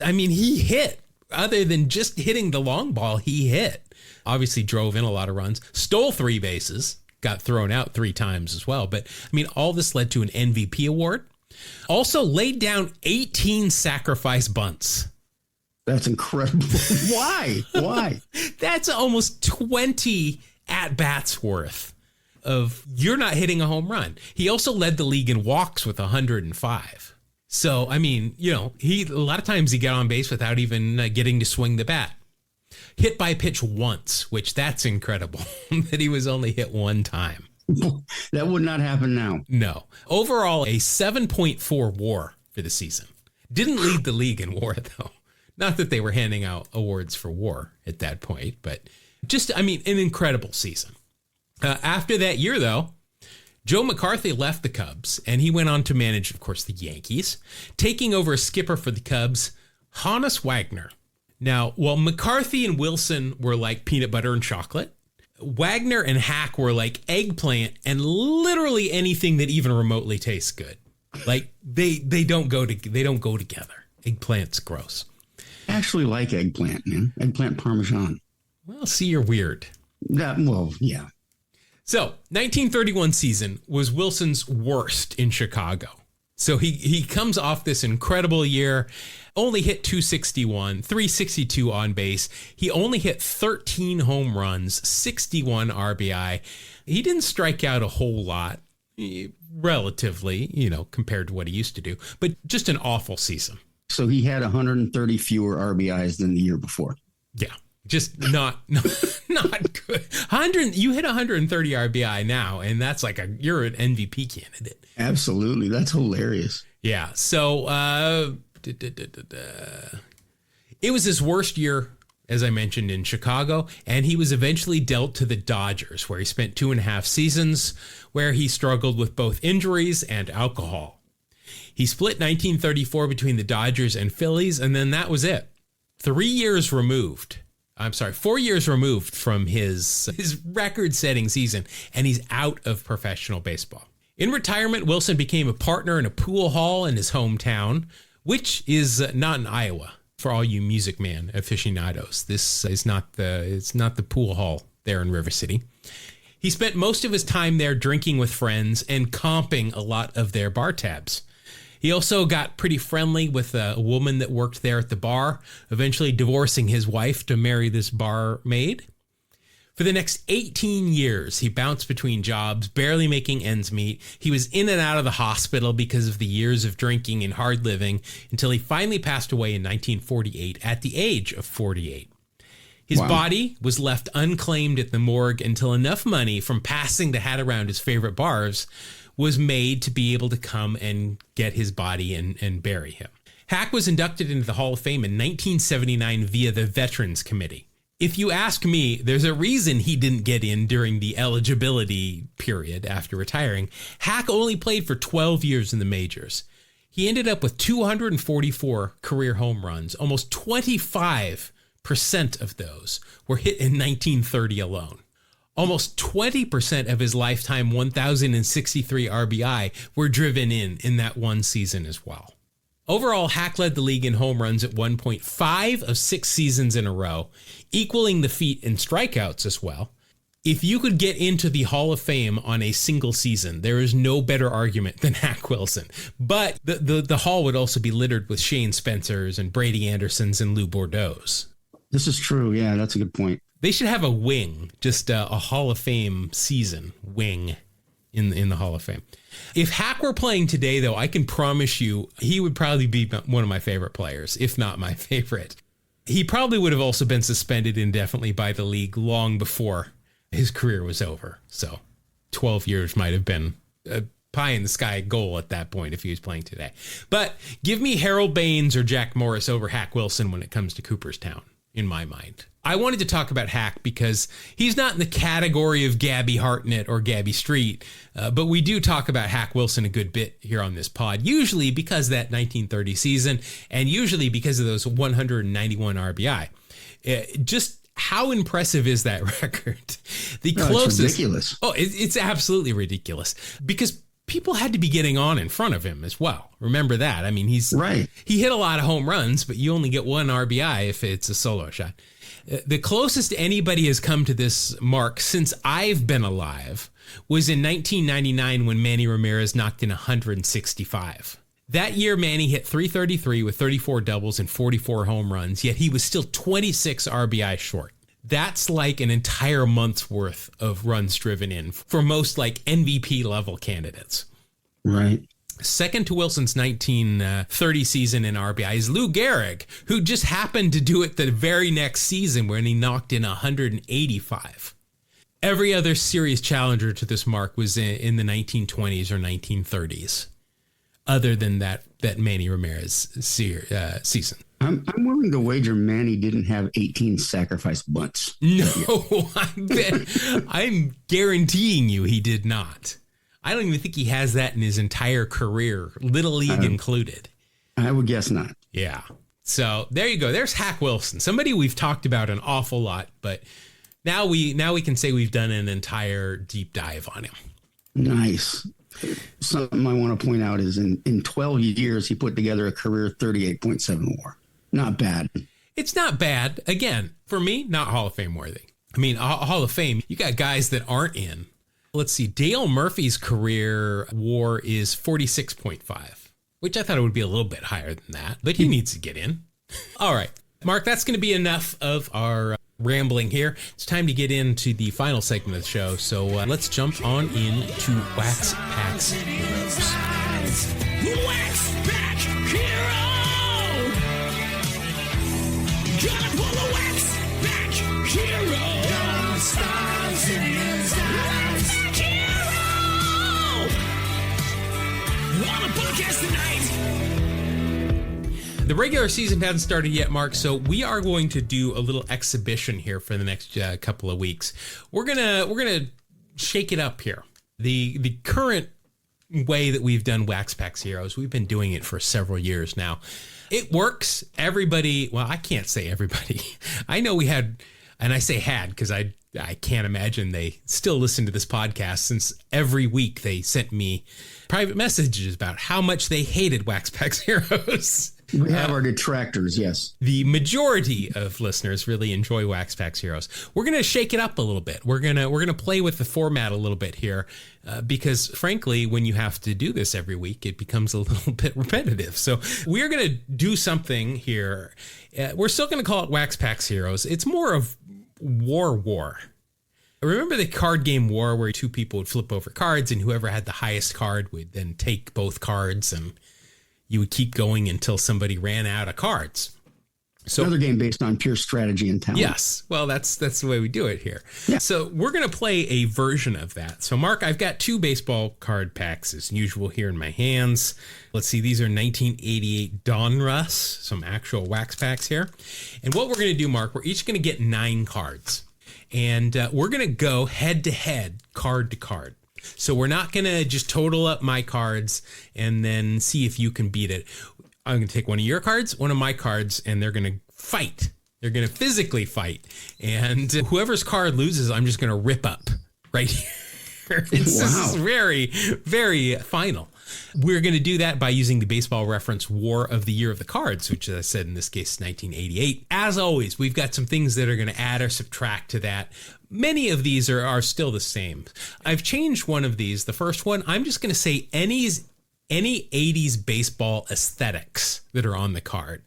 I mean, he hit. Other than just hitting the long ball, he hit. Obviously drove in a lot of runs, stole 3 bases. Got thrown out 3 times as well. But, I mean, all this led to an MVP award. Also laid down 18 sacrifice bunts. That's incredible. Why? That's almost 20 at-bats worth of you're not hitting a home run. He also led the league in walks with 105. So, I mean, a lot of times he got on base without even getting to swing the bat. Hit by pitch once, which that's incredible that he was only hit one time. That would not happen now. No. Overall, a 7.4 WAR for the season. Didn't lead the league in WAR, though. Not that they were handing out awards for WAR at that point, but just, an incredible season. After that year, though, Joe McCarthy left the Cubs, and he went on to manage, of course, the Yankees, taking over as skipper for the Cubs, Honus Wagner. Now, while McCarthy and Wilson were like peanut butter and chocolate, Wagner and Hack were like eggplant and literally anything that even remotely tastes good. Like they don't go together. Eggplant's gross. I actually like eggplant, man. Eggplant Parmesan. Well, see, you're weird. Yeah. So, 1931 season was Wilson's worst in Chicago. So he comes off this incredible year, only hit 261, 362 on base. He only hit 13 home runs, 61 RBI. He didn't strike out a whole lot, relatively, compared to what he used to do, but just an awful season. So he had 130 fewer RBIs than the year before. Yeah. Just not good. You hit 130 RBI now, and that's like you're an MVP candidate. Absolutely. That's hilarious. Yeah. So it was his worst year, as I mentioned, in Chicago, and he was eventually dealt to the Dodgers, where he spent 2.5 seasons, where he struggled with both injuries and alcohol. He split 1934 between the Dodgers and Phillies, and then that was it. 4 years removed from his record-setting season, and he's out of professional baseball. In retirement, Wilson became a partner in a pool hall in his hometown, which is not in Iowa. For all you Music Man aficionados, this is it's not the pool hall there in River City. He spent most of his time there drinking with friends and comping a lot of their bar tabs. He also got pretty friendly with a woman that worked there at the bar, eventually divorcing his wife to marry this barmaid. For the next 18 years, he bounced between jobs, barely making ends meet. He was in and out of the hospital because of the years of drinking and hard living until he finally passed away in 1948 at the age of 48. His body was left unclaimed at the morgue until enough money from passing the hat around his favorite bars was made to be able to come and get his body and bury him. Hack was inducted into the Hall of Fame in 1979 via the Veterans Committee. If you ask me, there's a reason he didn't get in during the eligibility period after retiring. Hack only played for 12 years in the majors. He ended up with 244 career home runs. Almost 25% of those were hit in 1930 alone. Almost 20% of his lifetime 1,063 RBI were driven in that one season as well. Overall, Hack led the league in home runs at 1.5 of 6 seasons in a row, equaling the feat in strikeouts as well. If you could get into the Hall of Fame on a single season, there is no better argument than Hack Wilson. But the hall would also be littered with Shane Spencers and Brady Andersons and Lou Bordeaux's. This is true. Yeah, that's a good point. They should have a wing, just a Hall of Fame season wing in the Hall of Fame. If Hack were playing today, though, I can promise you he would probably be one of my favorite players, if not my favorite. He probably would have also been suspended indefinitely by the league long before his career was over. So 12 years might have been a pie in the sky goal at that point if he was playing today. But give me Harold Baines or Jack Morris over Hack Wilson when it comes to Cooperstown, in my mind. I wanted to talk about Hack because he's not in the category of Gabby Hartnett or Gabby Street, but we do talk about Hack Wilson a good bit here on this pod, usually because of that 1930 season and usually because of those 191 RBI. Just how impressive is that record? The closest. It's ridiculous. Oh, it's absolutely ridiculous because people had to be getting on in front of him as well. Remember that. I mean, he hit a lot of home runs, but you only get 1 RBI if it's a solo shot. The closest anybody has come to this mark since I've been alive was in 1999 when Manny Ramirez knocked in 165. That year, Manny hit 333 with 34 doubles and 44 home runs, yet he was still 26 RBI short. That's like an entire month's worth of runs driven in for most like MVP level candidates. Right. Second to Wilson's 1930 season in RBI is Lou Gehrig, who just happened to do it the very next season when he knocked in 185. Every other serious challenger to this mark was in the 1920s or 1930s, other than that Manny Ramirez season. I'm willing to wager Manny didn't have 18 sacrifice bunts. No, I'm guaranteeing you he did not. I don't even think he has that in his entire career, Little League included. I would guess not. Yeah. So there you go. There's Hack Wilson, somebody we've talked about an awful lot, but now we can say we've done an entire deep dive on him. Nice. Something I want to point out is in 12 years, he put together a career 38.7 WAR. Not bad. It's not bad. Again, for me, not Hall of Fame worthy. I mean, Hall of Fame, you got guys that aren't in. Let's see. Dale Murphy's career WAR is 46.5, which I thought it would be a little bit higher than that, but he needs to get in. All right, Mark, that's going to be enough of our rambling here. It's time to get into the final segment of the show. So let's jump on into Wax Packs Heroes. Wax Pack Hero! Gonna pull a Wax Pack Hero! Stars in his eyes. Hero! On a podcast tonight. The regular season hasn't started yet, Mark, so we are going to do a little exhibition here for the next couple of weeks. We're gonna shake it up here. The current way that we've done Wax Packs Heroes, we've been doing it for several years now. It works. Everybody, well, I can't say everybody. I know we had, and I say had because I can't imagine they still listen to this podcast, since every week they sent me private messages about how much they hated Wax Packs Heroes. We have our detractors, yes. The majority of listeners really enjoy Wax Packs Heroes. We're going to shake it up a little bit. We're gonna play with the format a little bit here, because frankly, when you have to do this every week, it becomes a little bit repetitive. So we're going to do something here. We're still going to call it Wax Packs Heroes. It's more of War. Remember the card game War, where two people would flip over cards, and whoever had the highest card would then take both cards, and you would keep going until somebody ran out of cards. So another game based on pure strategy and talent. Yes. Well, that's the way we do it here. Yeah. So we're going to play a version of that. So Mark, I've got two baseball card packs as usual here in my hands. Let's see. These are 1988 Donruss, some actual wax packs here. And what we're going to do, Mark, we're each going to get 9 cards, and we're going to go head to head, card to card. So we're not going to just total up my cards and then see if you can beat it. I'm going to take one of your cards, one of my cards, and they're going to fight. They're going to physically fight. And whoever's card loses, I'm just going to rip up right here. This is very, very final. We're going to do that by using the Baseball Reference War of the Year of the Cards, which, as I said, in this case, is 1988. As always, we've got some things that are going to add or subtract to that. Many of these are still the same. I've changed one of these. The first one, I'm just going to say any 80s baseball aesthetics that are on the card.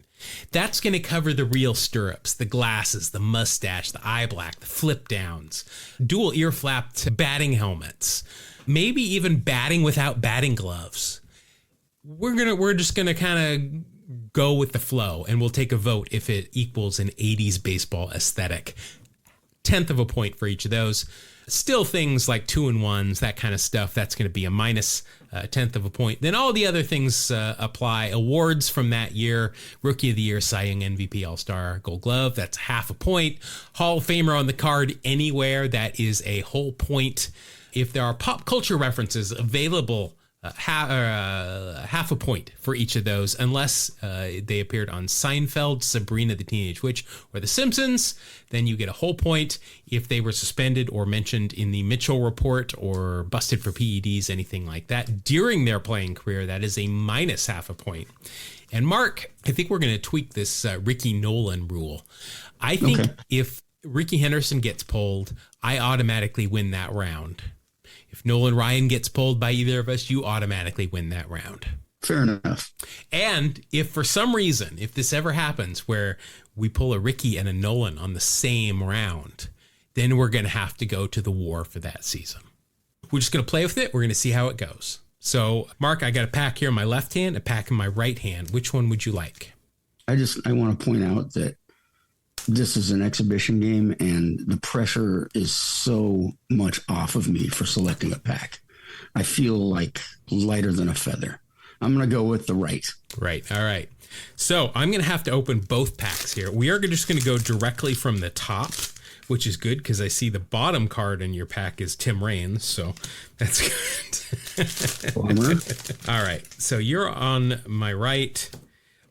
That's going to cover the real stirrups, the glasses, the mustache, the eye black, the flip downs, dual ear flapped batting helmets, maybe even batting without batting gloves. We're just going to kind of go with the flow, and we'll take a vote if it equals an 80s baseball aesthetic. 1/10 of a point for each of those. Still things like 2-and-1s, that kind of stuff, that's going to be a minus 1/10 of a point. Then all the other things apply. Awards from that year: Rookie of the Year, Cy Young, MVP, All-Star, Gold Glove, that's 1/2 a point. Hall of Famer on the card anywhere, that is a whole point. If there are pop culture references available, 1/2 a point for each of those, unless they appeared on Seinfeld, Sabrina the Teenage Witch, or The Simpsons. Then you get a whole point. If they were suspended or mentioned in the Mitchell Report or busted for PEDs, anything like that during their playing career, that is a minus 1/2 a point. And Mark, I think we're going to tweak this Ricky Nolan rule. I think if Ricky Henderson gets pulled, I automatically win that round. If Nolan Ryan gets pulled by either of us, you automatically win that round. Fair enough. And if for some reason, if this ever happens where we pull a Ricky and a Nolan on the same round, then we're going to have to go to the war for that season. We're just going to play with it. We're going to see how it goes. So, Mark, I got a pack here in my left hand, a pack in my right hand. Which one would you like? I want to point out that this is an exhibition game, and the pressure is so much off of me for selecting a pack. I feel like lighter than a feather. I'm going to go with the right. Right. All right. So I'm going to have to open both packs here. We are just going to go directly from the top, which is good because I see the bottom card in your pack is Tim Raines. So that's good. All right. So you're on my right.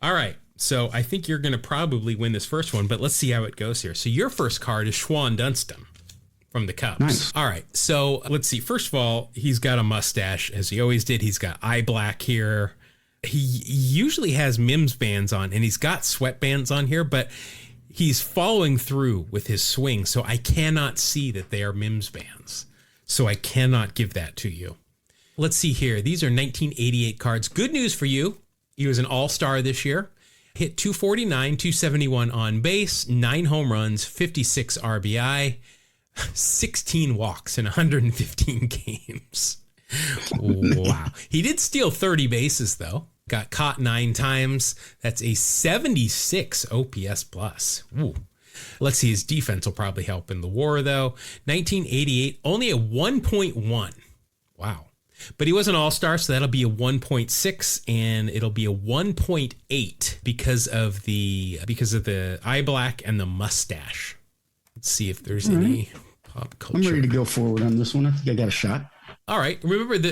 All right. So I think you're going to probably win this first one, but let's see how it goes here. So your first card is Schwan Dunston from the Cubs. Nice. All right. So let's see. First of all, he's got a mustache, as he always did. He's got eye black here. He usually has Mims bands on, and he's got sweatbands on here, but he's following through with his swing, so I cannot see that they are Mims bands. So I cannot give that to you. Let's see here. These are 1988 cards. Good news for you. He was an all-star this year. Hit 249, 271 on base, 9 home runs, 56 RBI, 16 walks in 115 games. Wow. He did steal 30 bases, though. Got caught 9 times. That's a 76 OPS plus. Ooh. Let's see. His defense will probably help in the WAR, though. 1988, only a 1.1. Wow. But he was an all-star, so that'll be a 1.6, and it'll be a 1.8 because of the eye black and the mustache. Let's see if there's any pop culture. I'm ready to go forward on this one. I think I got a shot. All right. Remember was it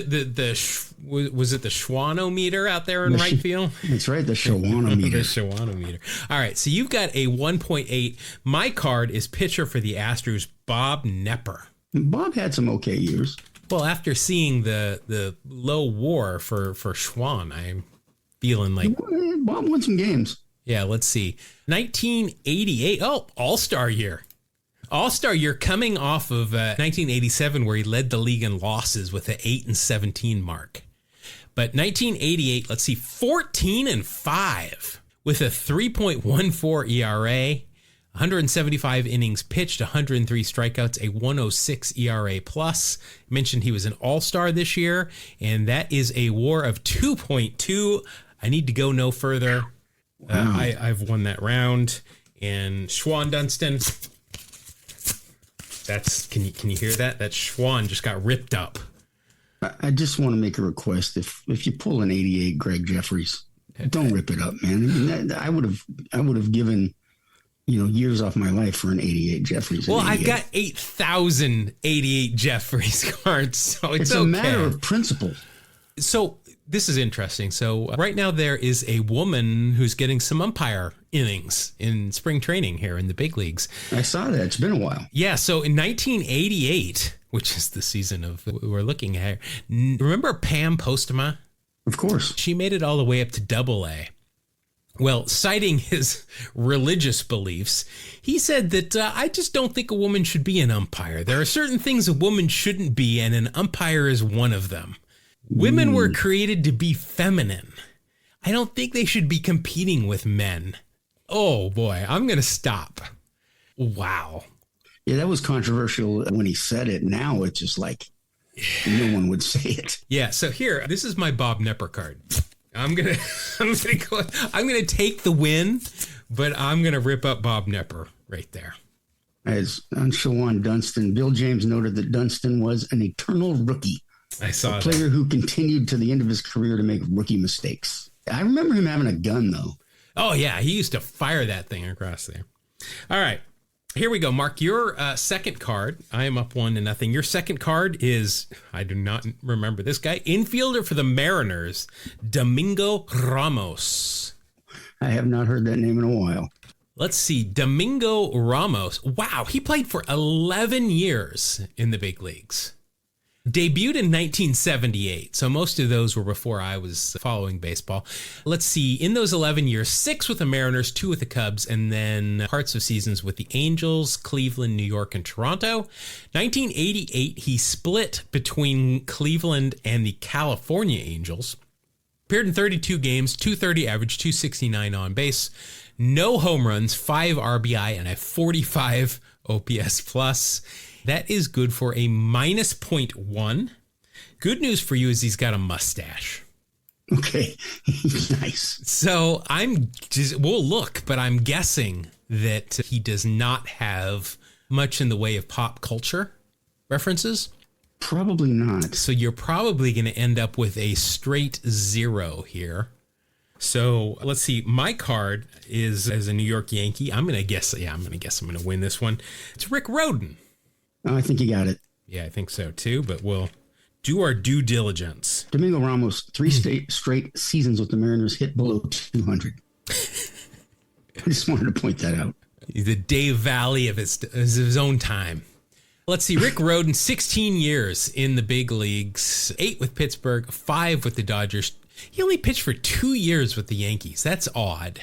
the Schwanometer out there in right field? That's right, the Schwanometer. The Schwanometer. All right. So you've got a 1.8. My card is pitcher for the Astros, Bob Nepper. Bob had some okay years. Well, after seeing the low WAR for Schwan, I'm feeling like Bob won some games. Yeah, let's see. 1988. Oh, All-Star year. All-Star year coming off of 1987, where he led the league in losses with an 8-17 mark. But 1988, let's see, 14-5 with a 3.14 ERA, 175 innings pitched, 103 strikeouts, a 106 ERA plus. Mentioned he was an all-star this year, and that is a WAR of 2.2. I need to go no further. Wow. I've won that round. And Schwan Dunston, that's can you hear that? That Schwan just got ripped up. I just want to make a request. If you pull an 88 Greg Jeffries, don't rip it up, man. I mean, I would have given years off my life for an 88 Jeffries. Well, I've got 8,088 Jeffries cards, so it's okay. A matter of principle. So this is interesting. So right now there is a woman who's getting some umpire innings in spring training here in the big leagues. I saw that. It's been a while. Yeah. So in 1988, which is the season of we're looking at, remember Pam Postma? Of course. She made it all the way up to AA. Well, citing his religious beliefs, he said that I just don't think a woman should be an umpire. There are certain things a woman shouldn't be, and an umpire is one of them. Women were created to be feminine. I don't think they should be competing with men. Oh, boy, I'm going to stop. Wow. Yeah, that was controversial when he said it. Now it's just like no one would say it. Yeah, so here, this is my Bob Nepper card. I'm gonna take the win, but I'm gonna rip up Bob Nepper right there. As on Schwan Dunston, Bill James noted that Dunston was an eternal rookie. I saw a player who continued to the end of his career to make rookie mistakes. I remember him having a gun, though. Oh yeah, he used to fire that thing across there. All right, here we go, Mark. Your second card. I am up 1-0. Your second card is, I do not remember this guy, infielder for the Mariners, Domingo Ramos. I have not heard that name in a while. Let's see, Domingo Ramos. Wow, he played for 11 years in the big leagues. Debuted in 1978, so most of those were before I was following baseball. Let's see, in those 11 years, 6 with the Mariners, 2 with the Cubs, and then parts of seasons with the Angels, Cleveland, New York, and Toronto. 1988, he split between Cleveland and the California Angels. Appeared in 32 games, 230 average, 269 on base. No home runs, 5 RBI, and a 45 OPS plus. That is good for a -0.1. Good news for you is he's got a mustache. Okay. Nice. So we'll look, but I'm guessing that he does not have much in the way of pop culture references. Probably not. So you're probably going to end up with a straight 0 here. So let's see. My card is as a New York Yankee. I'm going to guess I'm going to win this one. It's Rick Rhoden. Oh, I think you got it. Yeah, I think so too, but we'll do our due diligence. Domingo Ramos, 3 straight seasons with the Mariners hit below 200. I just wanted to point that out. The Dave Valley of his own time. Let's see. Rick Rhoden, 16 years in the big leagues, 8 with Pittsburgh, 5 with the Dodgers. He only pitched for 2 years with the Yankees. That's odd.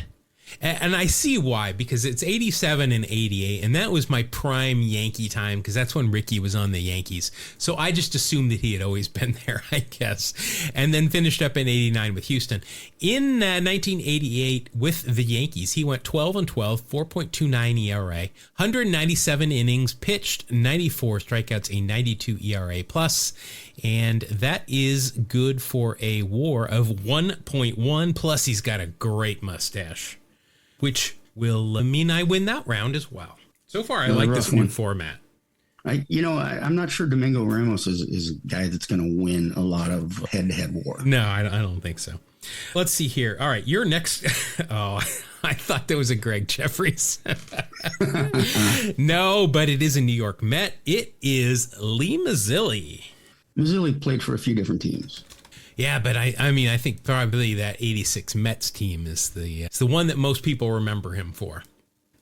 And I see why, because it's 87 and 88, and that was my prime Yankee time, because that's when Ricky was on the Yankees. So I just assumed that he had always been there, I guess. And then finished up in 89 with Houston. In 1988 with the Yankees, he went 12 and 12, 4.29 ERA, 197 innings, pitched 94 strikeouts, a 92 ERA plus. And that is good for a WAR of 1.1, plus he's got a great mustache, which will mean I win that round as well. So far, I like this new format. I'm not sure Domingo Ramos is a guy that's going to win a lot of head-to-head WAR. No, I don't think so. Let's see here. All right, you're next. Oh, I thought that was a Greg Jeffries. No, but it is a New York Met. It is Lee Mazzilli. Mazzilli played for a few different teams. Yeah, but I think probably that 86 Mets team is it's the one that most people remember him for.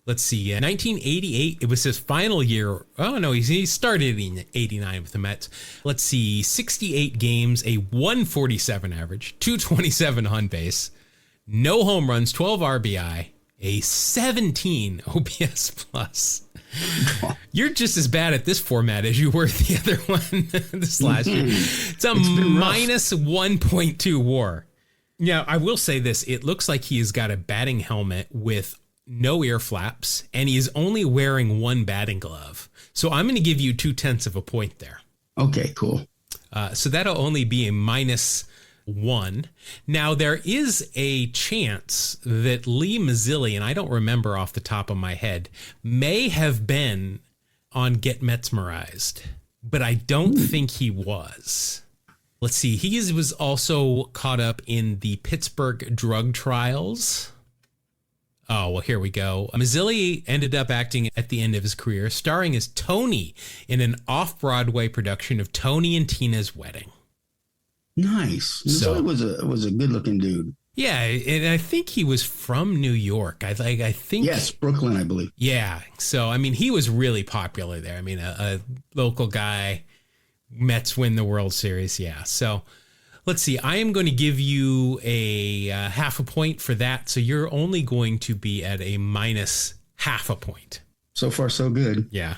Let's see, 1988, it was his final year. Oh, no, he started in 89 with the Mets. Let's see, 68 games, a 147 average, 227 on base, no home runs, 12 RBI, a 17 OPS plus. You're just as bad at this format as you were the other one this last year. It's minus 1.2 WAR. Now, I will say this. It looks like he has got a batting helmet with no ear flaps, and he is only wearing one batting glove. So I'm going to give you 0.2 of a point there. Okay, cool. So that'll only be a minus 1. Now, there is a chance that Lee Mazzilli, and I don't remember off the top of my head, may have been on Get Metzmerized, but I don't think he was. Let's see. He was also caught up in the Pittsburgh drug trials. Oh, well, here we go. Mazzilli ended up acting at the end of his career, starring as Tony in an off-Broadway production of Tony and Tina's Wedding. Nice. So was a good-looking dude. Yeah, and I think he was from New York. I think. Yes, Brooklyn, I believe. Yeah. So, I mean, he was really popular there. I mean, a local guy. Mets win the World Series. Yeah. So, let's see. I am going to give you a half a point for that. So, you're only going to be at a minus half a point. So far, so good. Yeah.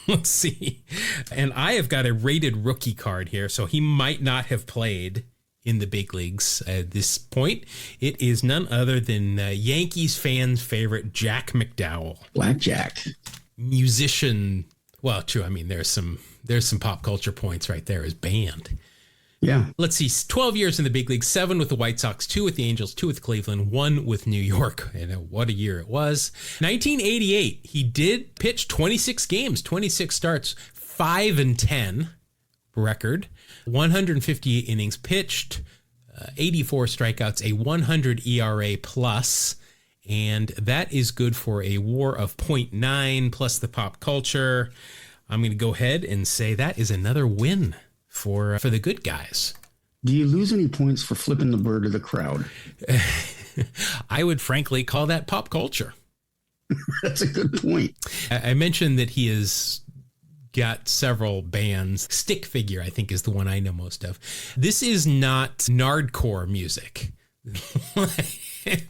Let's see. And I have got a rated rookie card here, so he might not have played in the big leagues at this point. It is none other than Yankees fans' favorite Jack McDowell. Blackjack. Musician. Well, true. I mean, there's some pop culture points right there. His band. Yeah. Let's see. 12 years in the big league, 7 with the White Sox, 2 with the Angels, 2 with Cleveland, 1 with New York. And what a year it was. 1988, he did pitch 26 games, 26 starts, 5-10 record, 158 innings pitched, 84 strikeouts, a 100 ERA plus. And that is good for a WAR of 0.9 plus the pop culture. I'm going to go ahead and say that is another win for the good guys. Do you lose any points for flipping the bird to the crowd? I would frankly call that pop culture. That's a good point. I mentioned that he has got several bands. Stick Figure, I think, is the one I know most of. This is not nardcore music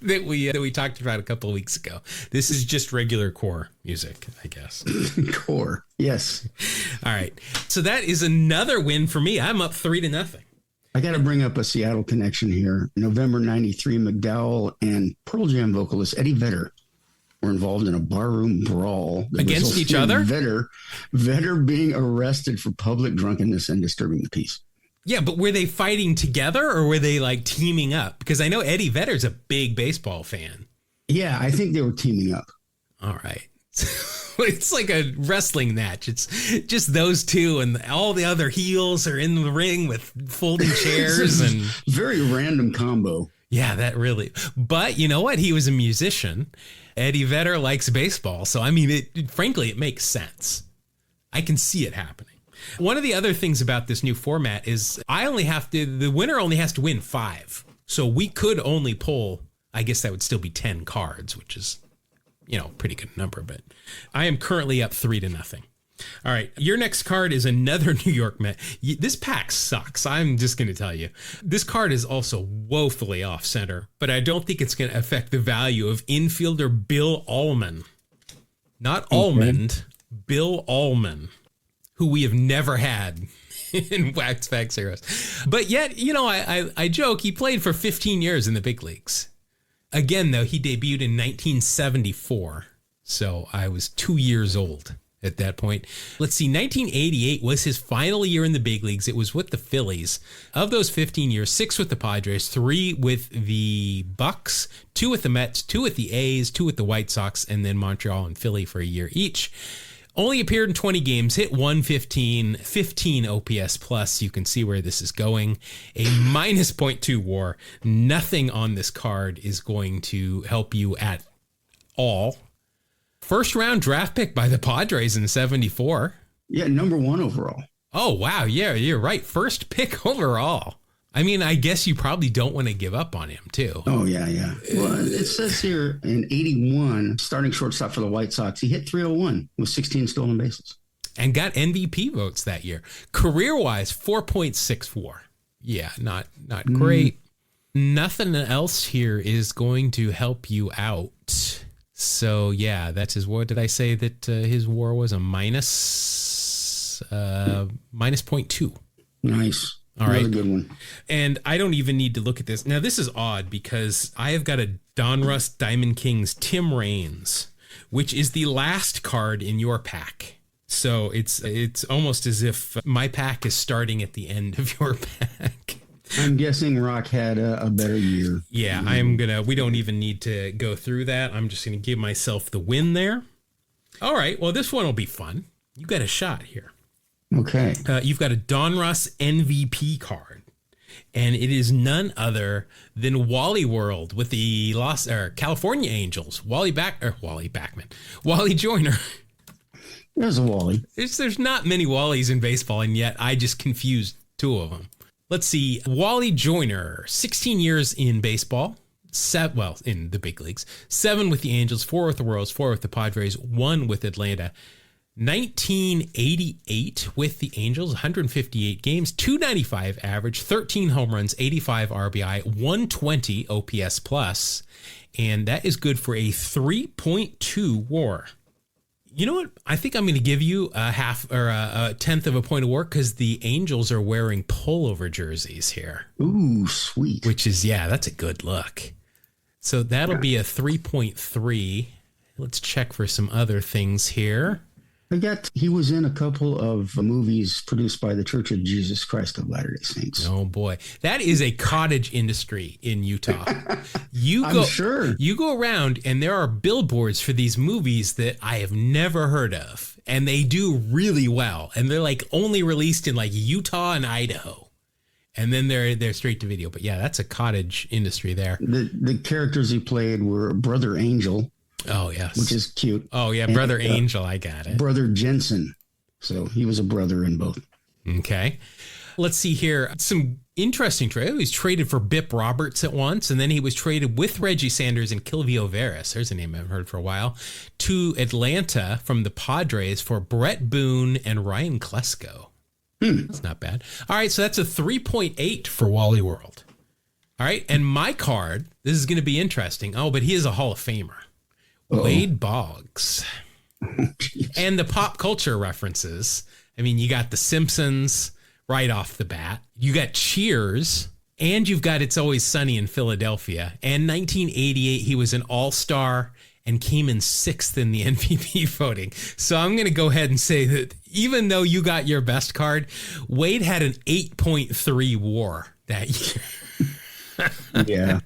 that we talked about a couple of weeks ago. This is just regular core music, I guess. Core, yes. All right. So that is another win for me. I'm up 3-0. I got to bring up a Seattle connection here. November 93, McDowell and Pearl Jam vocalist Eddie Vedder were involved in a barroom brawl. Against each other? Vedder being arrested for public drunkenness and disturbing the peace. Yeah, but were they fighting together or were they like teaming up? Because I know Eddie Vedder's a big baseball fan. Yeah, I think they were teaming up. All right. It's like a wrestling match. It's just those two, and all the other heels are in the ring with folding chairs and very random combo. Yeah, that really. But you know what? He was a musician. Eddie Vedder likes baseball, so I mean, frankly, it makes sense. I can see it happening. One of the other things about this new format is the winner only has to win 5. So we could only pull, I guess that would still be 10 cards, which is, pretty good number, but I am currently up 3-0. All right. Your next card is another New York Met. This pack sucks. I'm just going to tell you. This card is also woefully off center, but I don't think it's going to affect the value of infielder Bill Allman. Not Almond, Bill Allman, who we have never had in Wax Facts Heroes. But yet, I joke, he played for 15 years in the big leagues. Again, though, he debuted in 1974, so I was 2 years old at that point. Let's see, 1988 was his final year in the big leagues. It was with the Phillies. Of those 15 years, 6 with the Padres, 3 with the Bucks, 2 with the Mets, 2 with the A's, 2 with the White Sox, and then Montreal and Philly for a year each. Only appeared in 20 games, hit 115, 15 OPS plus. You can see where this is going. A minus .2 WAR. Nothing on this card is going to help you at all. First round draft pick by the Padres in 74. Yeah, number 1 overall. Oh, wow. Yeah, you're right. First pick overall. I mean, I guess you probably don't want to give up on him, too. Oh, yeah. Well, it says here in 81, starting shortstop for the White Sox, he hit 301 with 16 stolen bases. And got MVP votes that year. Career-wise, 4.64. Yeah, not great. Nothing else here is going to help you out. So, yeah, that's his WAR. Did I say that his WAR was a minus .2? Nice. All right. Another good one. And I don't even need to look at this. Now, this is odd because I have got a Donruss Diamond Kings Tim Raines, which is the last card in your pack. So it's almost as if my pack is starting at the end of your pack. I'm guessing Rock had a better year. Yeah, we don't even need to go through that. I'm just going to give myself the win there. All right. Well, this one will be fun. You got a shot here. Okay. You've got a Donruss MVP card, and it is none other than Wally World with the California Angels. Wally Joyner. There's a Wally. There's not many Wallies in baseball, and yet I just confused 2 of them. Let's see. Wally Joyner, 16 years in baseball. In the big leagues. 7 with the Angels, 4 with the Royals, 4 with the Padres, 1 with Atlanta. 1988 with the Angels, 158 games, 295 average, 13 home runs, 85 RBI, 120 OPS plus, and that is good for a 3.2 WAR. You know what? I think I'm going to give you a tenth of a point of WAR because the Angels are wearing pullover jerseys here. Ooh, sweet. Which is, that's a good look. So that'll be a 3.3. Let's check for some other things here. He was in a couple of movies produced by the Church of Jesus Christ of Latter-day Saints. Oh, boy. That is a cottage industry in Utah. I'm sure. You go around and there are billboards for these movies that I have never heard of. And they do really well. And they're like only released in like Utah and Idaho. And then they're straight to video. But yeah, that's a cottage industry there. The characters he played were Brother Angel. Oh, yes. Which is cute. Oh, yeah. Brother Angel. I got it. Brother Jensen. So he was a brother in both. Okay. Let's see here. Some interesting trade. He was traded for Bip Roberts at once, and then he was traded with Reggie Sanders and Kilvio Veras. There's a name I haven't heard for a while. To Atlanta from the Padres for Brett Boone and Ryan Klesko. That's not bad. All right. So that's a 3.8 for Wally World. All right. And my card, this is going to be interesting. Oh, but he is a Hall of Famer. Wade Boggs. And the pop culture references. I mean, you got The Simpsons right off the bat. You got Cheers. And you've got It's Always Sunny in Philadelphia. And 1988, he was an all-star and came in 6th in the MVP voting. So I'm going to go ahead and say that even though you got your best card, Wade had an 8.3 WAR that year. Yeah.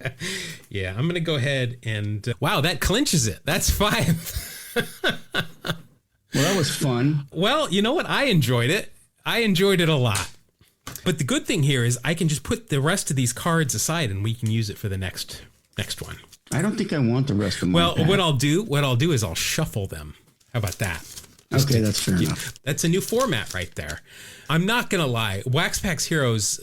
Yeah, I'm going to go ahead and wow, that clinches it. That's 5. Well, that was fun. Well, you know what? I enjoyed it. I enjoyed it a lot. But the good thing here is I can just put the rest of these cards aside and we can use it for the next one. I don't think I want the rest of my Well, pack. what I'll do is I'll shuffle them. How about that? Okay, that's fair enough. That's a new format right there. I'm not going to lie. Wax Packs Heroes,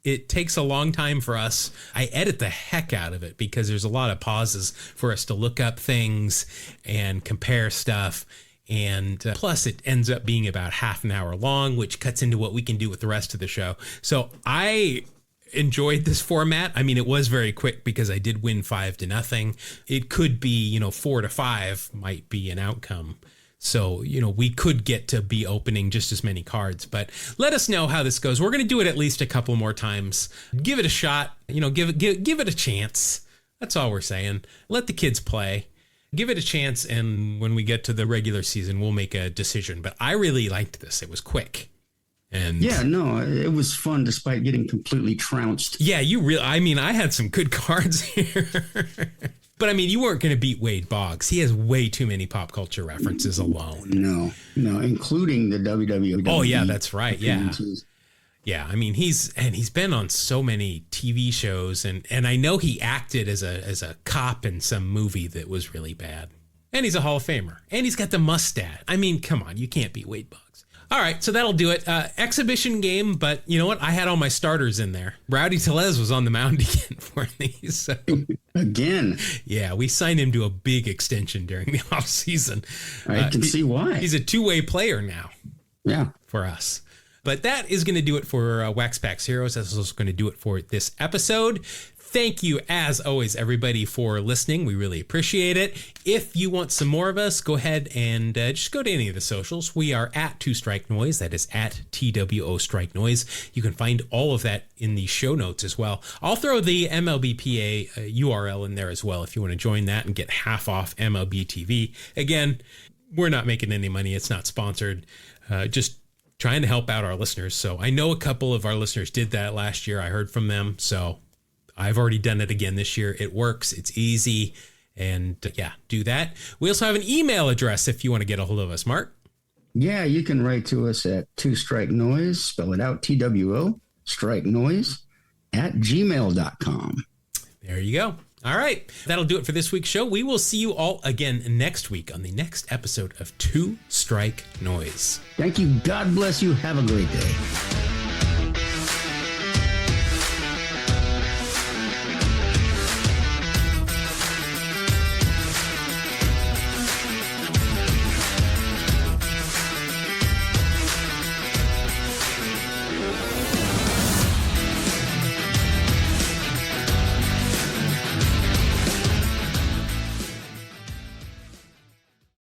it takes a long time for us. I edit the heck out of it because there's a lot of pauses for us to look up things and compare stuff. And plus, it ends up being about half an hour long, which cuts into what we can do with the rest of the show. So I enjoyed this format. I mean, it was very quick because I did win 5-0. It could be, 4-5 might be an outcome. So, we could get to be opening just as many cards, but let us know how this goes. We're going to do it at least a couple more times. Give it a shot, give it a chance. That's all we're saying. Let the kids play. Give it a chance, and when we get to the regular season, we'll make a decision. But I really liked this. It was quick. And yeah, no, it was fun despite getting completely trounced. Yeah, I had some good cards here. But I mean, you weren't going to beat Wade Boggs. He has way too many pop culture references alone. No, including the WWE. Oh, yeah, that's right. Yeah. Yeah, I mean, he's been on so many TV shows, and I know he acted as a cop in some movie that was really bad. And he's a Hall of Famer. And he's got the mustache. I mean, come on, you can't beat Wade Boggs. All right, so that'll do it. Exhibition game, but you know what? I had all my starters in there. Rowdy Tellez was on the mound again for these. So. Again. Yeah, we signed him to a big extension during the offseason. I can see why. He's a two-way player now. Yeah. For us. But that is going to do it for Wax Packs Heroes. That's also going to do it for this episode. Thank you, as always, everybody, for listening. We really appreciate it. If you want some more of us, go ahead and just go to any of the socials. We are at 2 Strike Noise. That is at TWO Strike Noise. You can find all of that in the show notes as well. I'll throw the MLBPA URL in there as well if you want to join that and get half off MLB TV. Again, we're not making any money. It's not sponsored. Just trying to help out our listeners. So I know a couple of our listeners did that last year. I heard from them. So I've already done it again this year. It works. It's easy. And yeah, do that. We also have an email address if you want to get a hold of us, Mark. Yeah, you can write to us at 2 Strike Noise, spell it out, TWO, Strike Noise, at gmail.com. There you go. All right. That'll do it for this week's show. We will see you all again next week on the next episode of 2 Strike Noise. Thank you. God bless you. Have a great day.